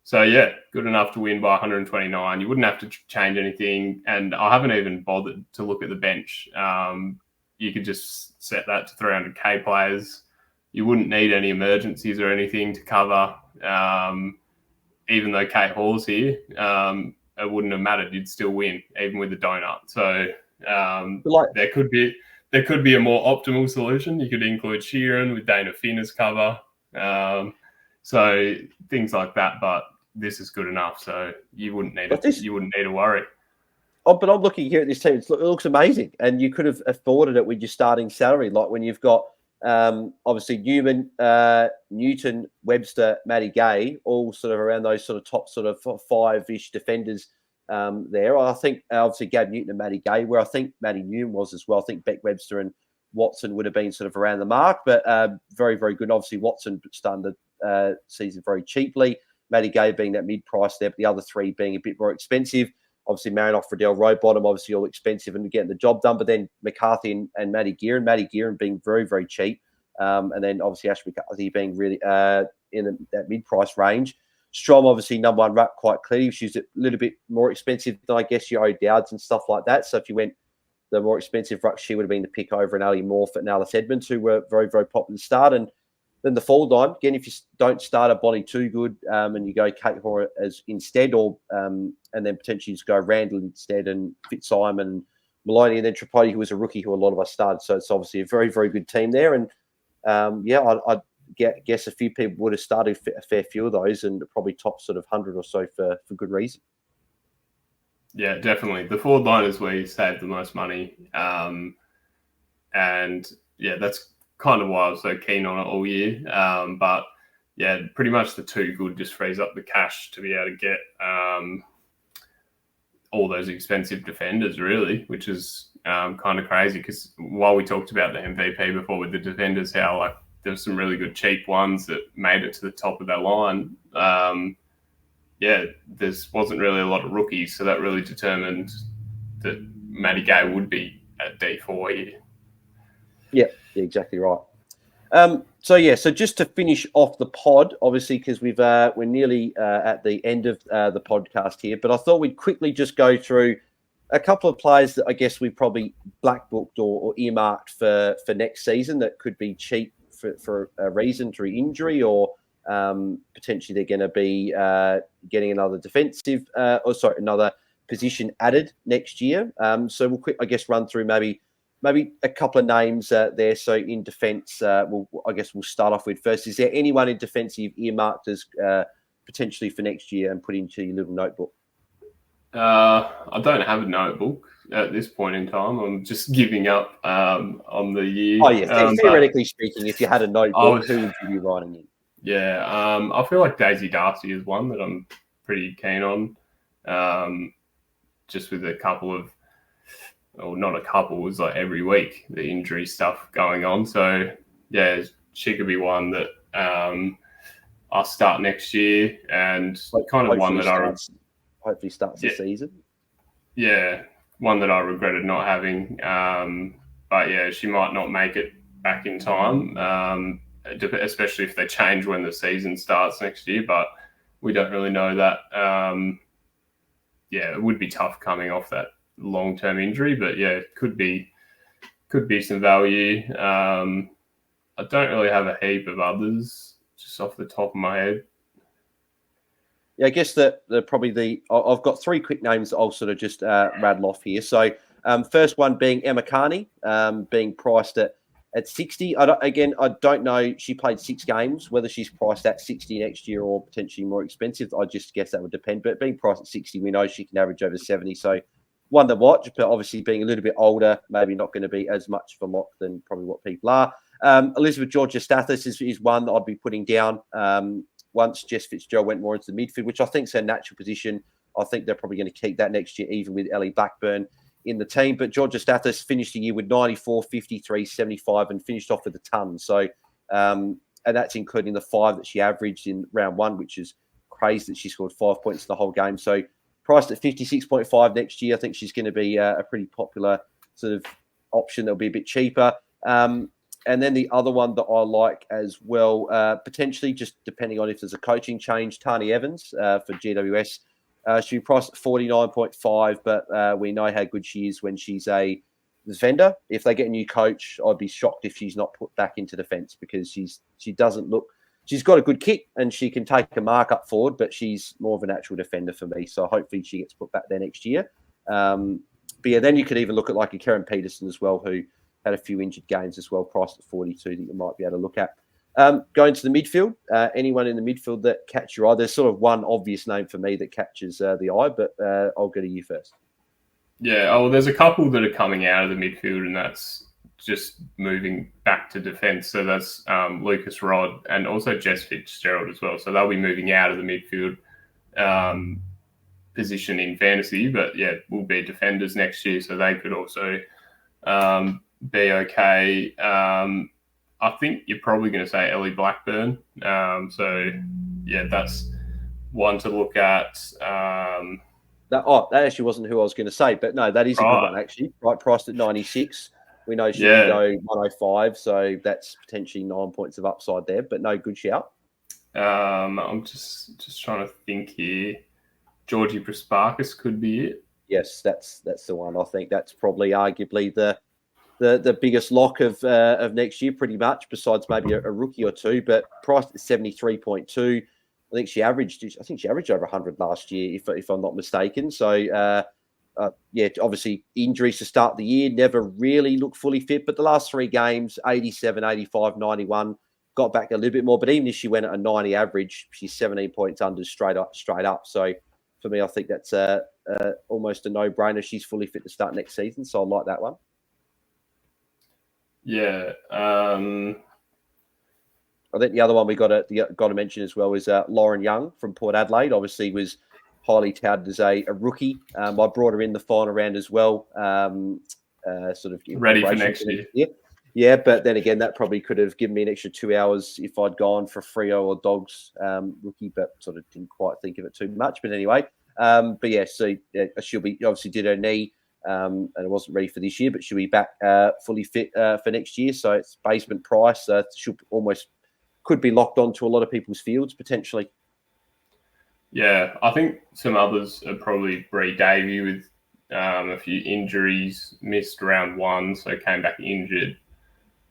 So, yeah, good enough to win by 129. You wouldn't have to change anything. And I haven't even bothered to look at the bench. You could just set that to 300K players. You wouldn't need any emergencies or anything to cover. Even though Kate Hall's here, it wouldn't have mattered. You'd still win, even with the donut. So there could be a more optimal solution. You could include Sheeran with Dana Finn as cover. So things like that. But this is good enough. So you wouldn't need to worry. Oh, but I'm looking here at this team. It looks amazing, and you could have afforded it with your starting salary, like when you've got obviously Newman, Newton, Webster, Matty Gay, all sort of around those sort of top sort of 5-ish defenders there. I think obviously Gab Newton and Matty Gay, where I think Matty Newman was as well. I think Beck Webster and Watson would have been sort of around the mark, but very, very good. Obviously Watson started the season very cheaply. Matty Gay being that mid-price there, but the other three being a bit more expensive. Obviously, Marinoff, Riddell, Rowbottom, obviously all expensive and getting the job done. But then McCarthy and Matty Gearin being very, very cheap. And then obviously Ash McCarthy being really in that mid-price range. Strom, obviously, number one ruck quite clearly. She's a little bit more expensive than, I guess, your O'Dowds and stuff like that. So if you went the more expensive ruck, she would have been the pick over an Ali Morph and Alice Edmonds, who were very, very popular to start. And then the forward line, again, if you don't start a Bonnie Too Good and you go Kate Hoare as instead, or and then potentially just go Randall instead and Fitzsimon, Maloney, and then Tripodi, who was a rookie who a lot of us started. So it's obviously a very, very good team there. And I'd guess a few people would have started a fair few of those and probably top sort of 100 or so for good reason. Yeah, definitely. The forward line is where you save the most money. And yeah, that's kind of why I was so keen on it all year. But yeah, pretty much the Too Good just frees up the cash to be able to get all those expensive defenders, really, which is kind of crazy because while we talked about the MVP before with the defenders, how like there's some really good cheap ones that made it to the top of that line. There wasn't really a lot of rookies, so that really determined that Matty Gay would be at D4 here. Yeah, exactly right. So just to finish off the pod, obviously, because we're nearly at the end of the podcast here, but I thought we'd quickly just go through a couple of players that I guess we probably black booked or earmarked for next season that could be cheap for a reason through injury, or potentially they're going to be getting another another position added next year. So we'll I guess run through maybe a couple of names there. So in defence, we'll start off with first. Is there anyone in defence you've earmarked as potentially for next year and put into your little notebook? I don't have a notebook at this point in time. I'm just giving up on the year. Oh, yeah. Theoretically speaking, if you had a notebook, who would you be writing in? Yeah, I feel like Daisy Darcy is one that I'm pretty keen on. Just with a couple of, or not a couple, it was like every week, the injury stuff going on. So, yeah, she could be one that I'll start next year and kind of one that hopefully starts the season. Yeah, one that I regretted not having. But, yeah, she might not make it back in time, especially if they change when the season starts next year. But we don't really know that. It would be tough coming off that long-term injury, but yeah, could be some value. I don't really have a heap of others just off the top of my head. Yeah, I guess that I've got three quick names that I'll sort of just rattle off here. So first one being Emma Carney, being priced at 60. I don't know. She played 6 games. Whether she's priced at 60 next year or potentially more expensive, I just guess that would depend. But being priced at 60, we know she can average over 70. So one to watch, but obviously being a little bit older, maybe not going to be as much of a lock than probably what people are. Elizabeth Georgia-Stathis is one that I'd be putting down once Jess Fitzgerald went more into the midfield, which I think is her natural position. I think they're probably going to keep that next year, even with Ellie Blackburn in the team. But Georgia-Stathis finished the year with 94, 53, 75 and finished off with a ton. So, and that's including the 5 that she averaged in round 1, which is crazy that she scored 5 points in the whole game. So, priced at 56.5 next year, I think she's going to be a pretty popular sort of option that'll be a bit cheaper. And then the other one that I like as well, potentially just depending on if there's a coaching change, Tani Evans for GWS. She'll be priced at 49.5, but we know how good she is when she's a defender. If they get a new coach, I'd be shocked if she's not put back into defence, because she doesn't look. She's got a good kick and she can take a mark up forward, but she's more of a natural defender for me. So hopefully she gets put back there next year. But yeah, then you could even look at like a Karen Peterson as well, who had a few injured games as well, priced at 42, that you might be able to look at. Going to the midfield, anyone in the midfield that catch your eye? There's sort of one obvious name for me that catches the eye, but I'll go to you first. Yeah, there's a couple that are coming out of the midfield, and that's just moving back to defence. So that's Lucas Rod and also Jess Fitzgerald as well. So they'll be moving out of the midfield position in fantasy, but yeah, will be defenders next year. So they could also be okay. I think you're probably going to say Ellie Blackburn. So yeah, that's one to look at. That actually wasn't who I was going to say, but no, that is a good one actually. Right, priced at 96. We know she can go 105, so that's potentially 9 points of upside there. But no, good shout. I'm just trying to think here. Georgie Prasparkas could be it. Yes, that's the one. I think that's probably arguably the biggest lock of next year, pretty much. Besides maybe a rookie or two, but priced at 73.2. I think she averaged over 100 last year, if I'm not mistaken. So, yeah, obviously injuries to start the year, never really looked fully fit. But the last 3 games, 87, 85, 91, got back a little bit more. But even if she went at a 90 average, she's 17 points under straight up. So for me, I think that's almost a no-brainer. She's fully fit to start next season. So I like that one. Yeah. I think the other one we got to mention as well is Lauren Young from Port Adelaide. Obviously, was highly touted as a rookie. I brought her in the final round as well. Sort of ready for next year. Yeah, but then again, that probably could have given me an extra 2 hours if I'd gone for Freo or Dogs rookie, but sort of didn't quite think of it too much. But anyway, but yeah, so she'll be obviously did her knee. And it wasn't ready for this year, but she'll be back fully fit for next year. So it's basement price. She'll almost could be locked onto a lot of people's fields potentially. Yeah, I think some others are probably Bree Davey with a few injuries, missed round 1, so came back injured.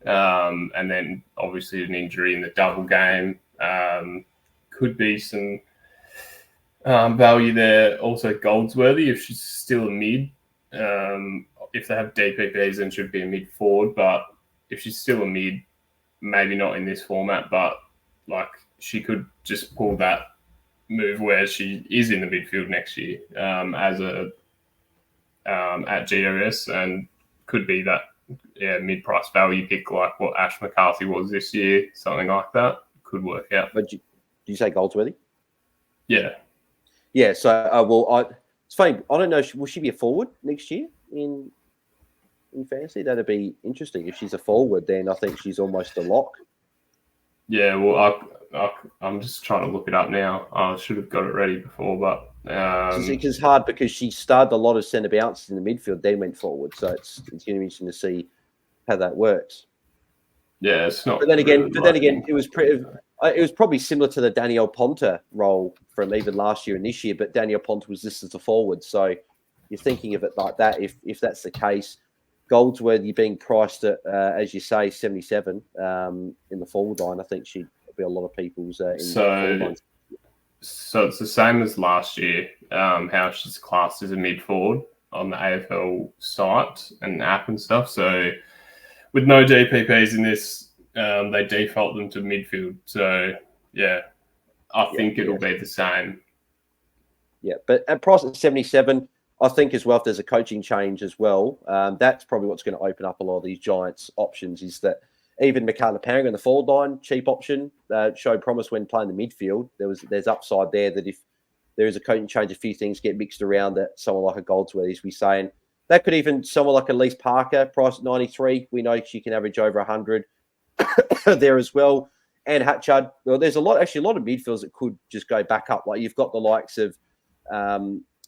And then obviously an injury in the double game. Could be some value there. Also Goldsworthy, if she's still a mid. If they have DPPs, then should be a mid forward. But if she's still a mid, maybe not in this format, but like she could just pull that move where she is in the midfield next year as a at GWS, and could be that mid-price value pick like what Ash McCarthy was this year, something like that. Could work out. But did you say Goldsworthy? Yeah. Yeah. So it's funny. I don't know. Will she be a forward next year in fantasy? That'd be interesting. If she's a forward, then I think she's almost a lock. Yeah, well, I'm just trying to look it up now. I should have got it ready before, but it's hard because she started a lot of centre bounces in the midfield, then went forward. So it's going to be interesting to see how that works. Yeah, it's not. But then again, it was probably similar to the Danielle Ponta role from even last year and this year. But Danielle Ponta was listed as a forward, so you're thinking of it like that. If that's the case, Goldsworthy being priced at, as you say, 77 in the forward line, I think she'd be a lot of people's. So it's the same as last year. How she's classed as a mid forward on the AFL site and app and stuff. So with no DPPs in this, they default them to midfield. So yeah, I think it'll be the same. Yeah, but at price at 77. I think as well, if there's a coaching change as well, that's probably what's going to open up a lot of these Giants options, is that even Michaela Parang in the forward line, cheap option, showed promise when playing the midfield. There's upside there that if there is a coaching change, a few things get mixed around, that someone like a Goldsworthy, as we saying, that could even someone like Elise Parker, priced at 93. We know she can average over 100 there as well. And Hatchard, well, there's a lot of midfielders that could just go back up. Like you've got the likes of,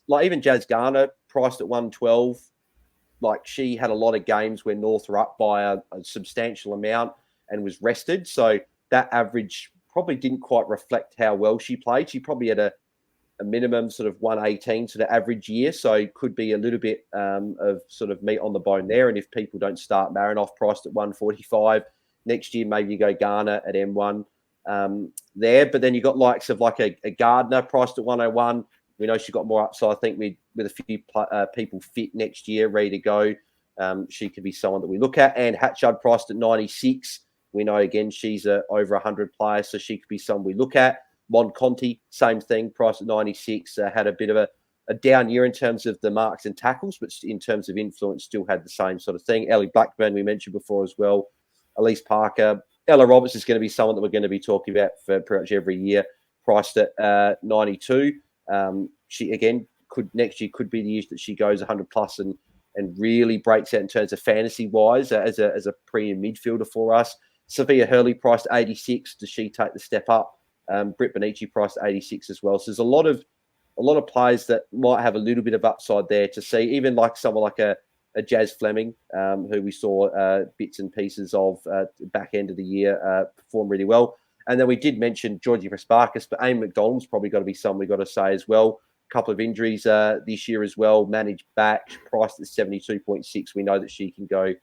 like even Jazz Garner, priced at 112. like she had a lot of games where North were up by a substantial amount and was rested. So that average probably didn't quite reflect how well she played. She probably had a minimum sort of 118 sort of average year. So could be a little bit of sort of meat on the bone there. And if people don't start Marinoff priced at 145 next year, maybe you go Garner at M1 there. But then you got likes of like a Gardner priced at 101. We know she got more upside. I think with a few people fit next year, ready to go, she could be someone that we look at. And Hatchard priced at 96. We know, again, she's over 100 player, so she could be someone we look at. Monconti, same thing, priced at 96, had a bit of a down year in terms of the marks and tackles, but in terms of influence, still had the same sort of thing. Ellie Blackburn, we mentioned before as well. Elise Parker. Ella Roberts is going to be someone that we're going to be talking about for pretty much every year, priced at 92. She, again, next year could be the year that she goes 100 plus and really breaks out in terms of fantasy-wise as a premium midfielder for us. Sophia Hurley priced 86. Does she take the step up? Britt Bonici priced 86 as well. So there's a lot of players that might have a little bit of upside there to see. Even like someone like a Jazz Fleming, who we saw bits and pieces of back end of the year perform really well. And then we did mention Georgie Prasparkas, but Amy McDonald's probably got to be someone we've got to say as well. A couple of injuries this year as well. Managed back, priced at 72.6. We know that she can go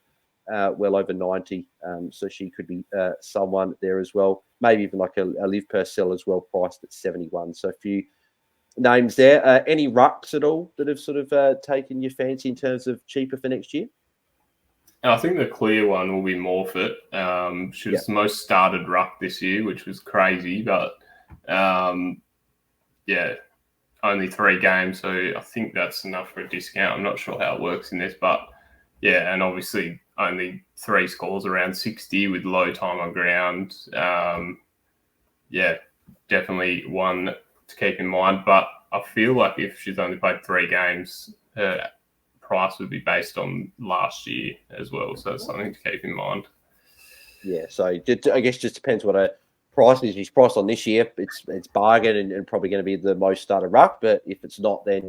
well over 90. So she could be someone there as well. Maybe even like a Liv Purcell as well, priced at 71. So a few names there. Any rucks at all that have sort of taken your fancy in terms of cheaper for next year? I think the clear one will be Morfitt. She was the most started ruck this year, which was crazy. But, only 3 games. So I think that's enough for a discount. I'm not sure how it works in this. But, yeah, and obviously only 3 scores around 60 with low time on ground. Definitely one to keep in mind. But I feel like if she's only played 3 games, her price would be based on last year as well. So it's something to keep in mind. Yeah, so I guess just depends what her price is. She's priced on this year. It's bargain and probably going to be the most started ruck. But if it's not, then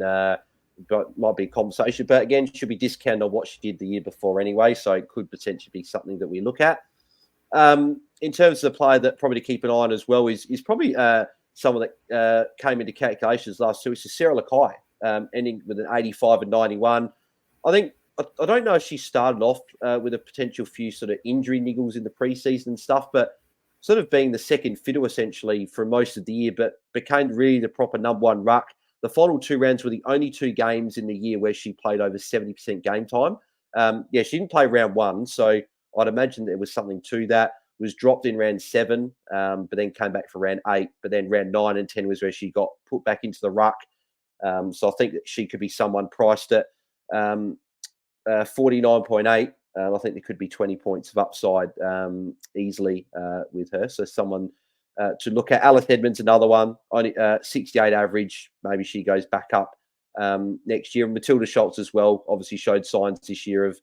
might be a conversation. But again, she should be discounted on what she did the year before anyway. So it could potentially be something that we look at. In terms of the player that probably to keep an eye on as well is probably someone that came into calculations last 2 weeks is Sarah Lakai, ending with an 85 and 91. I think I don't know if she started off with a potential few sort of injury niggles in the preseason and stuff, but sort of being the second fiddle essentially for most of the year, but became really the proper number 1 ruck. The final 2 rounds were the only 2 games in the year where she played over 70% game time. She didn't play round 1, so I'd imagine there was something to that. Was dropped in round 7, but then came back for round 8. But then round 9 and 10 was where she got put back into the ruck. So I think that she could be someone priced at 49.8. I think there could be 20 points of upside easily with her. So someone to look at. Alice Edmonds, another one, only 68 average. Maybe she goes back up next year. And Matilda Schultz as well, obviously showed signs this year of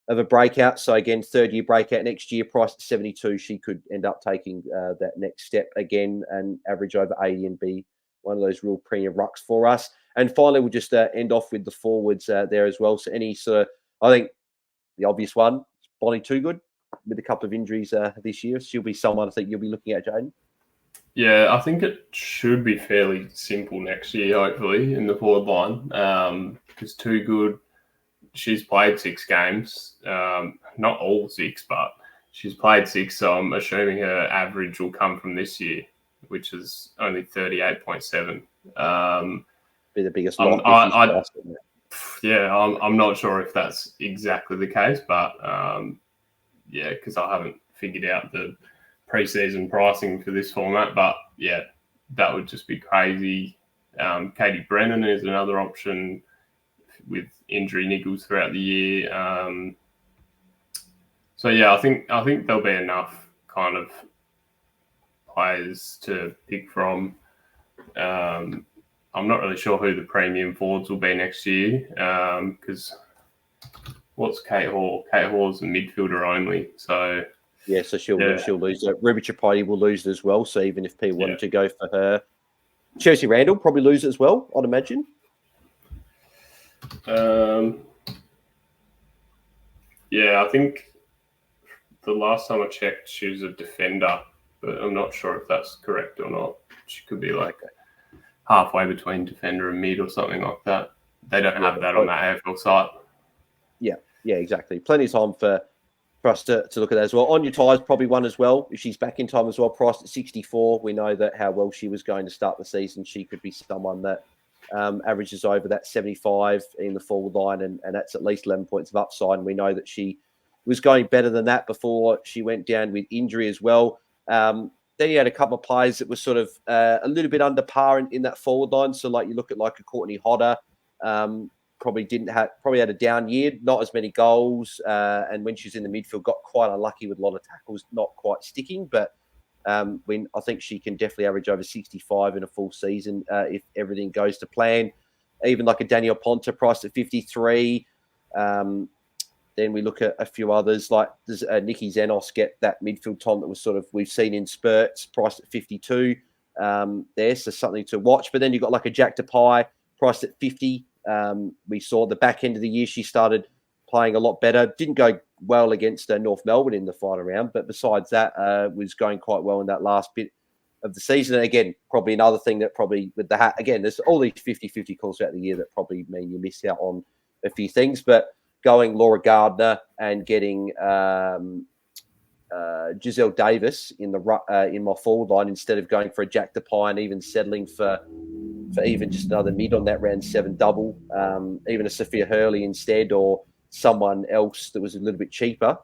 a breakout. So again, 3rd-year breakout next year, priced at 72. She could end up taking that next step again and average over 80 and be one of those real premium rucks for us. And finally, we'll just end off with the forwards there as well. So any sort of, I think the obvious one, Bonnie Toogood, with a couple of injuries this year. She'll be someone I think you'll be looking at, Jaiden. Yeah, I think it should be fairly simple next year, hopefully, in the forward line. Because Toogood, she's played 6 games, not all 6, but she's played 6. So I'm assuming her average will come from this year, which is only 38.7. Be the biggest lock. I'm not sure if that's exactly the case, but because I haven't figured out the preseason pricing for this format. But yeah, that would just be crazy. Katie Brennan is another option with injury niggles throughout the year. I think there'll be enough kind of players to pick from. I'm not really sure who the premium forwards will be next year because what's Kate Hall? Kate Hall's a midfielder only. So yeah, so she'll lose it. Ruby Tripodi will lose it as well. So even if people wanted to go for her, Chelsea Randall probably lose it as well, I'd imagine. Yeah, I think the last time I checked, she was a defender, but I'm not sure if that's correct or not. She could be like halfway between defender and mid or something like that. They don't have that on that AFL site. Yeah, exactly. Plenty of time for us to look at that as well. On your ties, probably one as well. If she's back in time as well, priced at 64. We know that how well she was going to start the season. She could be someone that averages over that 75 in the forward line, and that's at least 11 points of upside. And we know that she was going better than that before she went down with injury as well. Then you had a couple of players that were sort of a little bit under par in that forward line. So like you look at like a Courtney Hodder, probably had a down year, not as many goals, and when she was in the midfield, got quite unlucky with a lot of tackles, not quite sticking. But when I think she can definitely average over 65 in a full season if everything goes to plan. Even like a Danielle Ponta priced at 53. Then we look at a few others, like does Nikki Xenos get that midfield time that was sort of we've seen in spurts, priced at 52. There, so something to watch. But then you've got like a Jack DePie priced at 50. We saw the back end of the year she started playing a lot better. Didn't go well against North Melbourne in the final round, but besides that, was going quite well in that last bit of the season. And again, probably another thing that probably with the hat, again, there's all these 50-50 calls throughout the year that probably mean you miss out on a few things. But going Laura Gardner and getting Giselle Davis in my forward line instead of going for a Jack DePie and even settling for even just another mid on that round 7 double, even a Sophia Hurley instead, or someone else that was a little bit cheaper,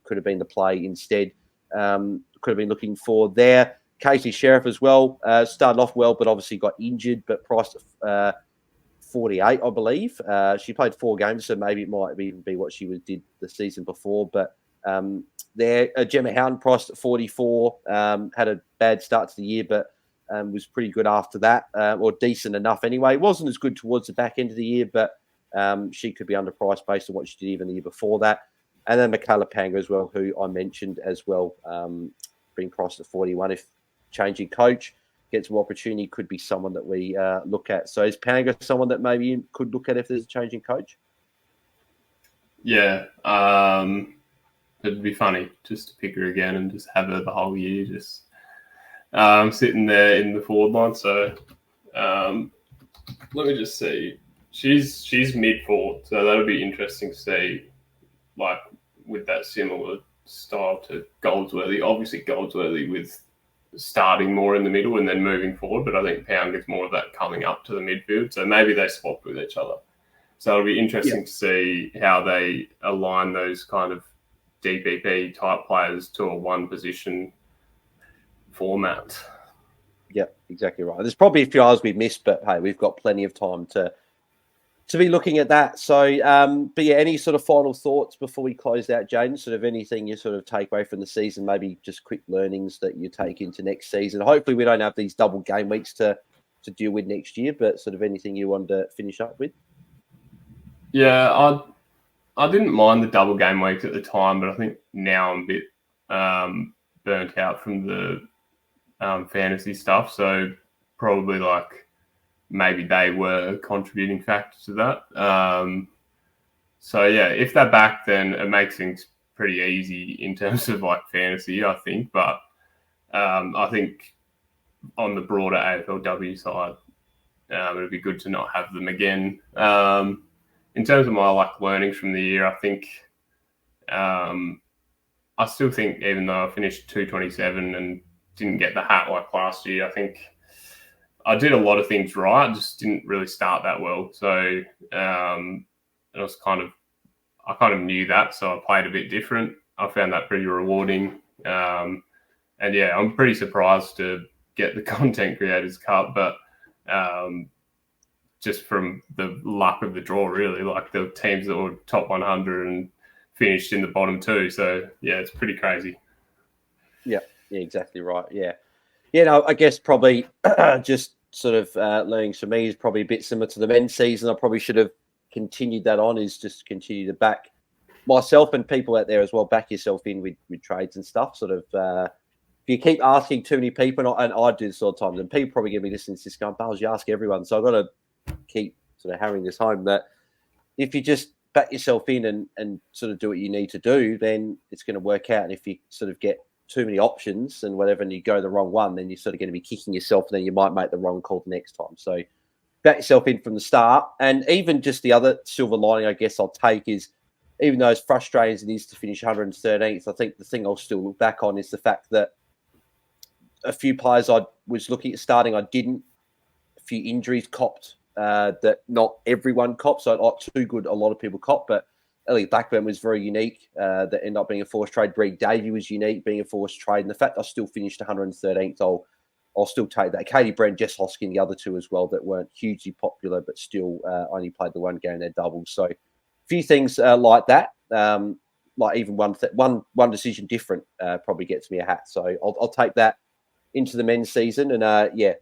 could have been the play instead. Could have been looking for there. Casey Sheriff as well, started off well, but obviously got injured, but priced 48, I believe. She played 4 games, so maybe it might even be what she did the season before. But there, Gemma Howden priced at 44, had a bad start to the year, but was pretty good after that, or decent enough anyway. It wasn't as good towards the back end of the year, but she could be underpriced based on what she did even the year before that. And then Michaela Panga as well, who I mentioned as well, being priced at 41. If changing coach gets more opportunity, could be someone that we look at. So is Panga someone that maybe you could look at if there's a changing coach? Yeah. It'd be funny just to pick her again and just have her the whole year just sitting there in the forward line. So let me just see. She's mid forward, so that'll be interesting to see, like with that similar style to Goldsworthy. Obviously, Goldsworthy with starting more in the middle and then moving forward, but I think Pound gets more of that coming up to the midfield. So maybe they swap with each other. So it'll be interesting to see how they align those kind of DPP type players to a one position format. Yeah, exactly right. There's probably a few hours we've missed, but hey, we've got plenty of time to be looking at that. So, but yeah, any sort of final thoughts before we close out, Jaiden? Sort of anything you sort of take away from the season, maybe just quick learnings that you take into next season. Hopefully we don't have these double game weeks to deal with next year, but sort of anything you wanted to finish up with? Yeah, I didn't mind the double game weeks at the time, but I think now I'm a bit burnt out from the fantasy stuff. So probably like maybe they were a contributing factor to that. So yeah, if they're back, then it makes things pretty easy in terms of like fantasy, I think. But I think on the broader AFLW side, it'd be good to not have them again. In terms of my like learnings from the year, I think I still think even though I finished 227 and didn't get the hat like last year, I think I did a lot of things right, just didn't really start that well. So it was I kind of knew that, so I played a bit different. I found that pretty rewarding. And yeah, I'm pretty surprised to get the Content Creators Cup, but just from the luck of the draw, really, like the teams that were top 100 and finished in the bottom 2. So yeah, it's pretty crazy. Yeah, exactly right. Yeah. No, I guess probably just sort of learnings for me is probably a bit similar to the men's season. I probably should have continued that on, is just continue to back myself and people out there as well. Back yourself in with trades and stuff. Sort of if you keep asking too many people, and I do this all the time, and people probably give me listening to this going, Bails, you ask everyone. So I've got to keep sort of hammering this home that if you just back yourself in and sort of do what you need to do, then it's going to work out. And if you sort of get too many options and whatever, and you go the wrong one, then you're sort of going to be kicking yourself, and then you might make the wrong call the next time. So back yourself in from the start. And even just the other silver lining, I guess I'll take is, even though as frustrating as it is to finish 113th, I think the thing I'll still look back on is the fact that a few players I was looking at starting, I didn't. A few injuries copped that not everyone copped. So like too good, a lot of people copped. But Elliot Blackburn was very unique. That ended up being a forced trade. Reed Davey was unique, being a forced trade. And the fact I still finished 113th, I'll still take that. Katie Brent, Jess Hoskin, the other two as well, that weren't hugely popular, but still only played the one game in their doubles. So a few things like that. Like even one decision different probably gets me a hat. So I'll take that into the men's season. And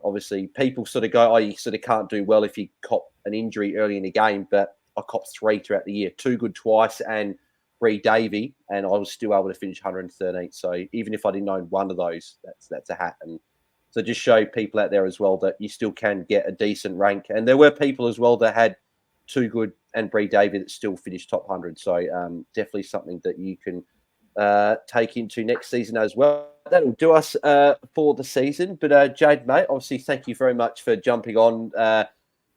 obviously people sort of go, oh, you sort of can't do well if you cop an injury early in the game, but I copped 3 throughout the year, 2 good twice and Reed Davey, and I was still able to finish 113th. So even if I didn't own one of those, that's a hat. And so just show people out there as well that you still can get a decent rank. And there were people as well that had 2 good and Reed Davey that still finished top 100. So definitely something that you can take into next season as well. That'll do us for the season. But Jaiden, mate, obviously, thank you very much for jumping on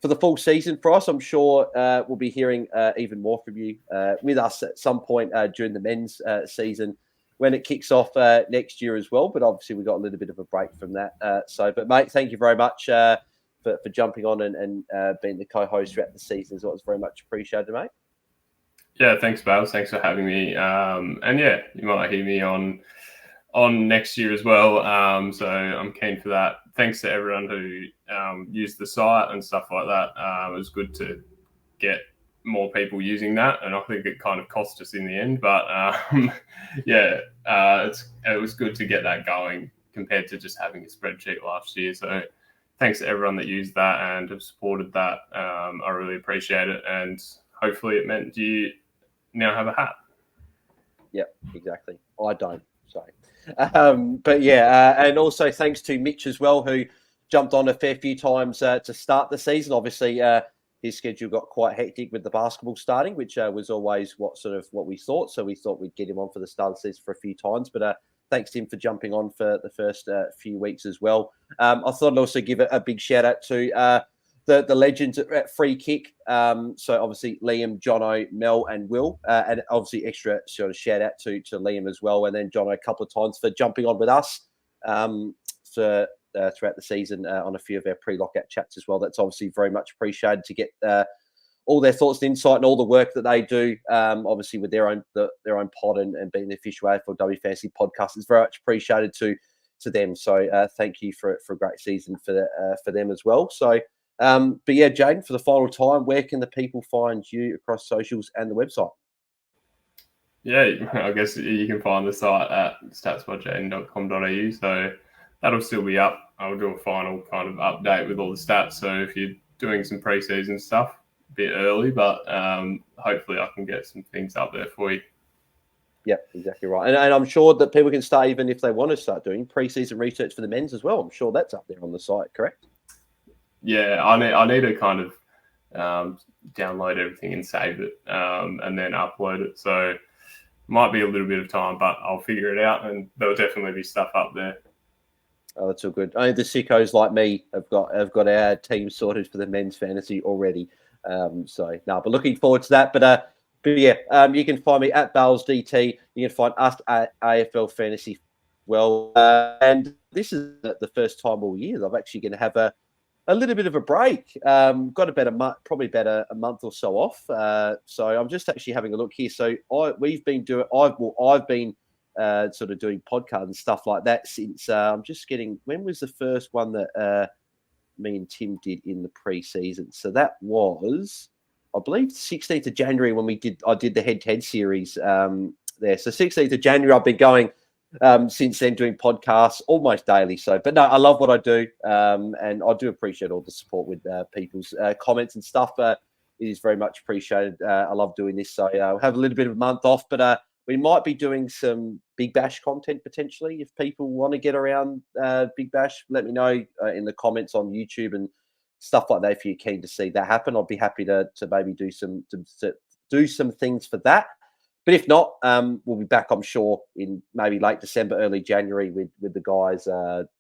for the full season for us. I'm sure we'll be hearing even more from you with us at some point during the men's season when it kicks off next year as well. But obviously, we got a little bit of a break from that. But mate, thank you very much for jumping on and being the co-host throughout the season as well. It's very much appreciated, mate. Yeah, thanks, Bails. Thanks for having me. And yeah, you might hear me on next year as well. So I'm keen for that. Thanks to everyone who used the site and stuff like that. It was good to get more people using that, and I think it kind of cost us in the end. But it was good to get that going compared to just having a spreadsheet last year. So thanks to everyone that used that and have supported that. I really appreciate it, and hopefully it meant you now have a hat. Yeah, exactly. I don't. Sorry. And also thanks to Mitch as well, who jumped on a fair few times to start the season. Obviously, his schedule got quite hectic with the basketball starting, which was always what we thought. So we thought we'd get him on for the start of the season for a few times. But thanks to him for jumping on for the first few weeks as well. I thought I'd also give a big shout out to the legends at Free Kick. So obviously Liam, Jono, Mel, and Will, and obviously extra sort of shout out to Liam as well, and then Jono a couple of times for jumping on with us throughout the season on a few of our pre-lockout chats as well. That's obviously very much appreciated to get all their thoughts and insight and all the work that they do. Obviously with their own pod and being the official AFLW Fantasy podcast, is very much appreciated to them. So thank you for a great season for them as well. So. But yeah, Jaiden, for the final time, where can the people find you across socials and the website? Yeah, I guess you can find the site at statsbyjaiden.com.au. So that'll still be up. I'll do a final kind of update with all the stats. So if you're doing some preseason stuff, a bit early, but hopefully I can get some things up there for you. Yeah, exactly right. And I'm sure that people can start, even if they want to start doing preseason research for the men's as well. I'm sure that's up there on the site, correct? Yeah, I need to kind of download everything and save it and then upload it. So might be a little bit of time, but I'll figure it out, and there'll definitely be stuff up there. Oh, that's all good. Only the sickos like me have got our team sorted for the men's fantasy already. But looking forward to that. But you can find me at Bails DT. You can find us at AFL Fantasy. Well, and this is the first time all year I'm actually going to have a little bit of a break. Got about a month or so off. So I'm just actually having a look here. So I've been sort of doing podcasts and stuff like that since I'm just getting. When was the first one that me and Tim did in the pre-season? So that was, I believe, 16th of January when I did the head-to-head series there. So 16th of January, I've been going. Since then, doing podcasts almost daily. But no, I love what I do, and I do appreciate all the support with people's comments and stuff. It is very much appreciated. I love doing this. So I'll have a little bit of a month off, but we might be doing some Big Bash content potentially. If people want to get around Big Bash, let me know in the comments on YouTube and stuff like that. If you're keen to see that happen, I'd be happy to maybe do some do some things for that. But if not, we'll be back, I'm sure, in maybe late December, early January with the guys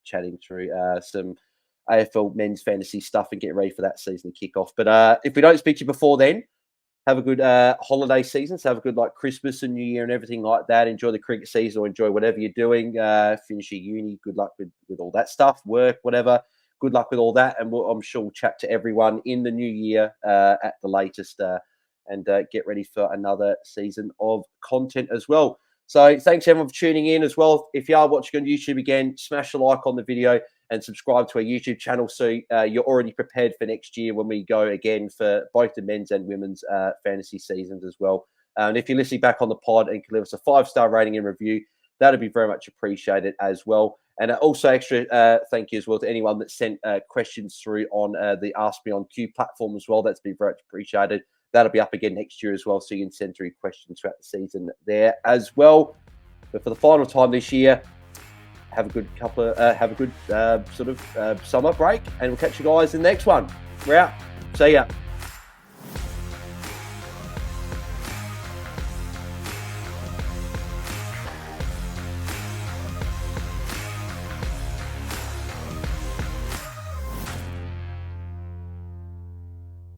chatting through some AFL men's fantasy stuff and get ready for that season kickoff. But if we don't speak to you before then, have a good holiday season. So have a good Christmas and New Year and everything like that. Enjoy the cricket season or enjoy whatever you're doing. Finish your uni. Good luck with all that stuff, work, whatever. Good luck with all that. And I'm sure we'll chat to everyone in the new year at the latest and get ready for another season of content as well. So thanks everyone for tuning in as well. If you are watching on YouTube again, smash the like on the video and subscribe to our YouTube channel so you're already prepared for next year when we go again for both the men's and women's fantasy seasons as well. And if you're listening back on the pod and can leave us a 5-star rating and review, that'd be very much appreciated as well. And also extra thank you as well to anyone that sent questions through on the Ask Me on Q platform as well. That's been very much appreciated. That'll be up again next year as well, so you can send through questions throughout the season there as well. But for the final time this year, have a good summer break, and we'll catch you guys in the next one. We're out. See ya.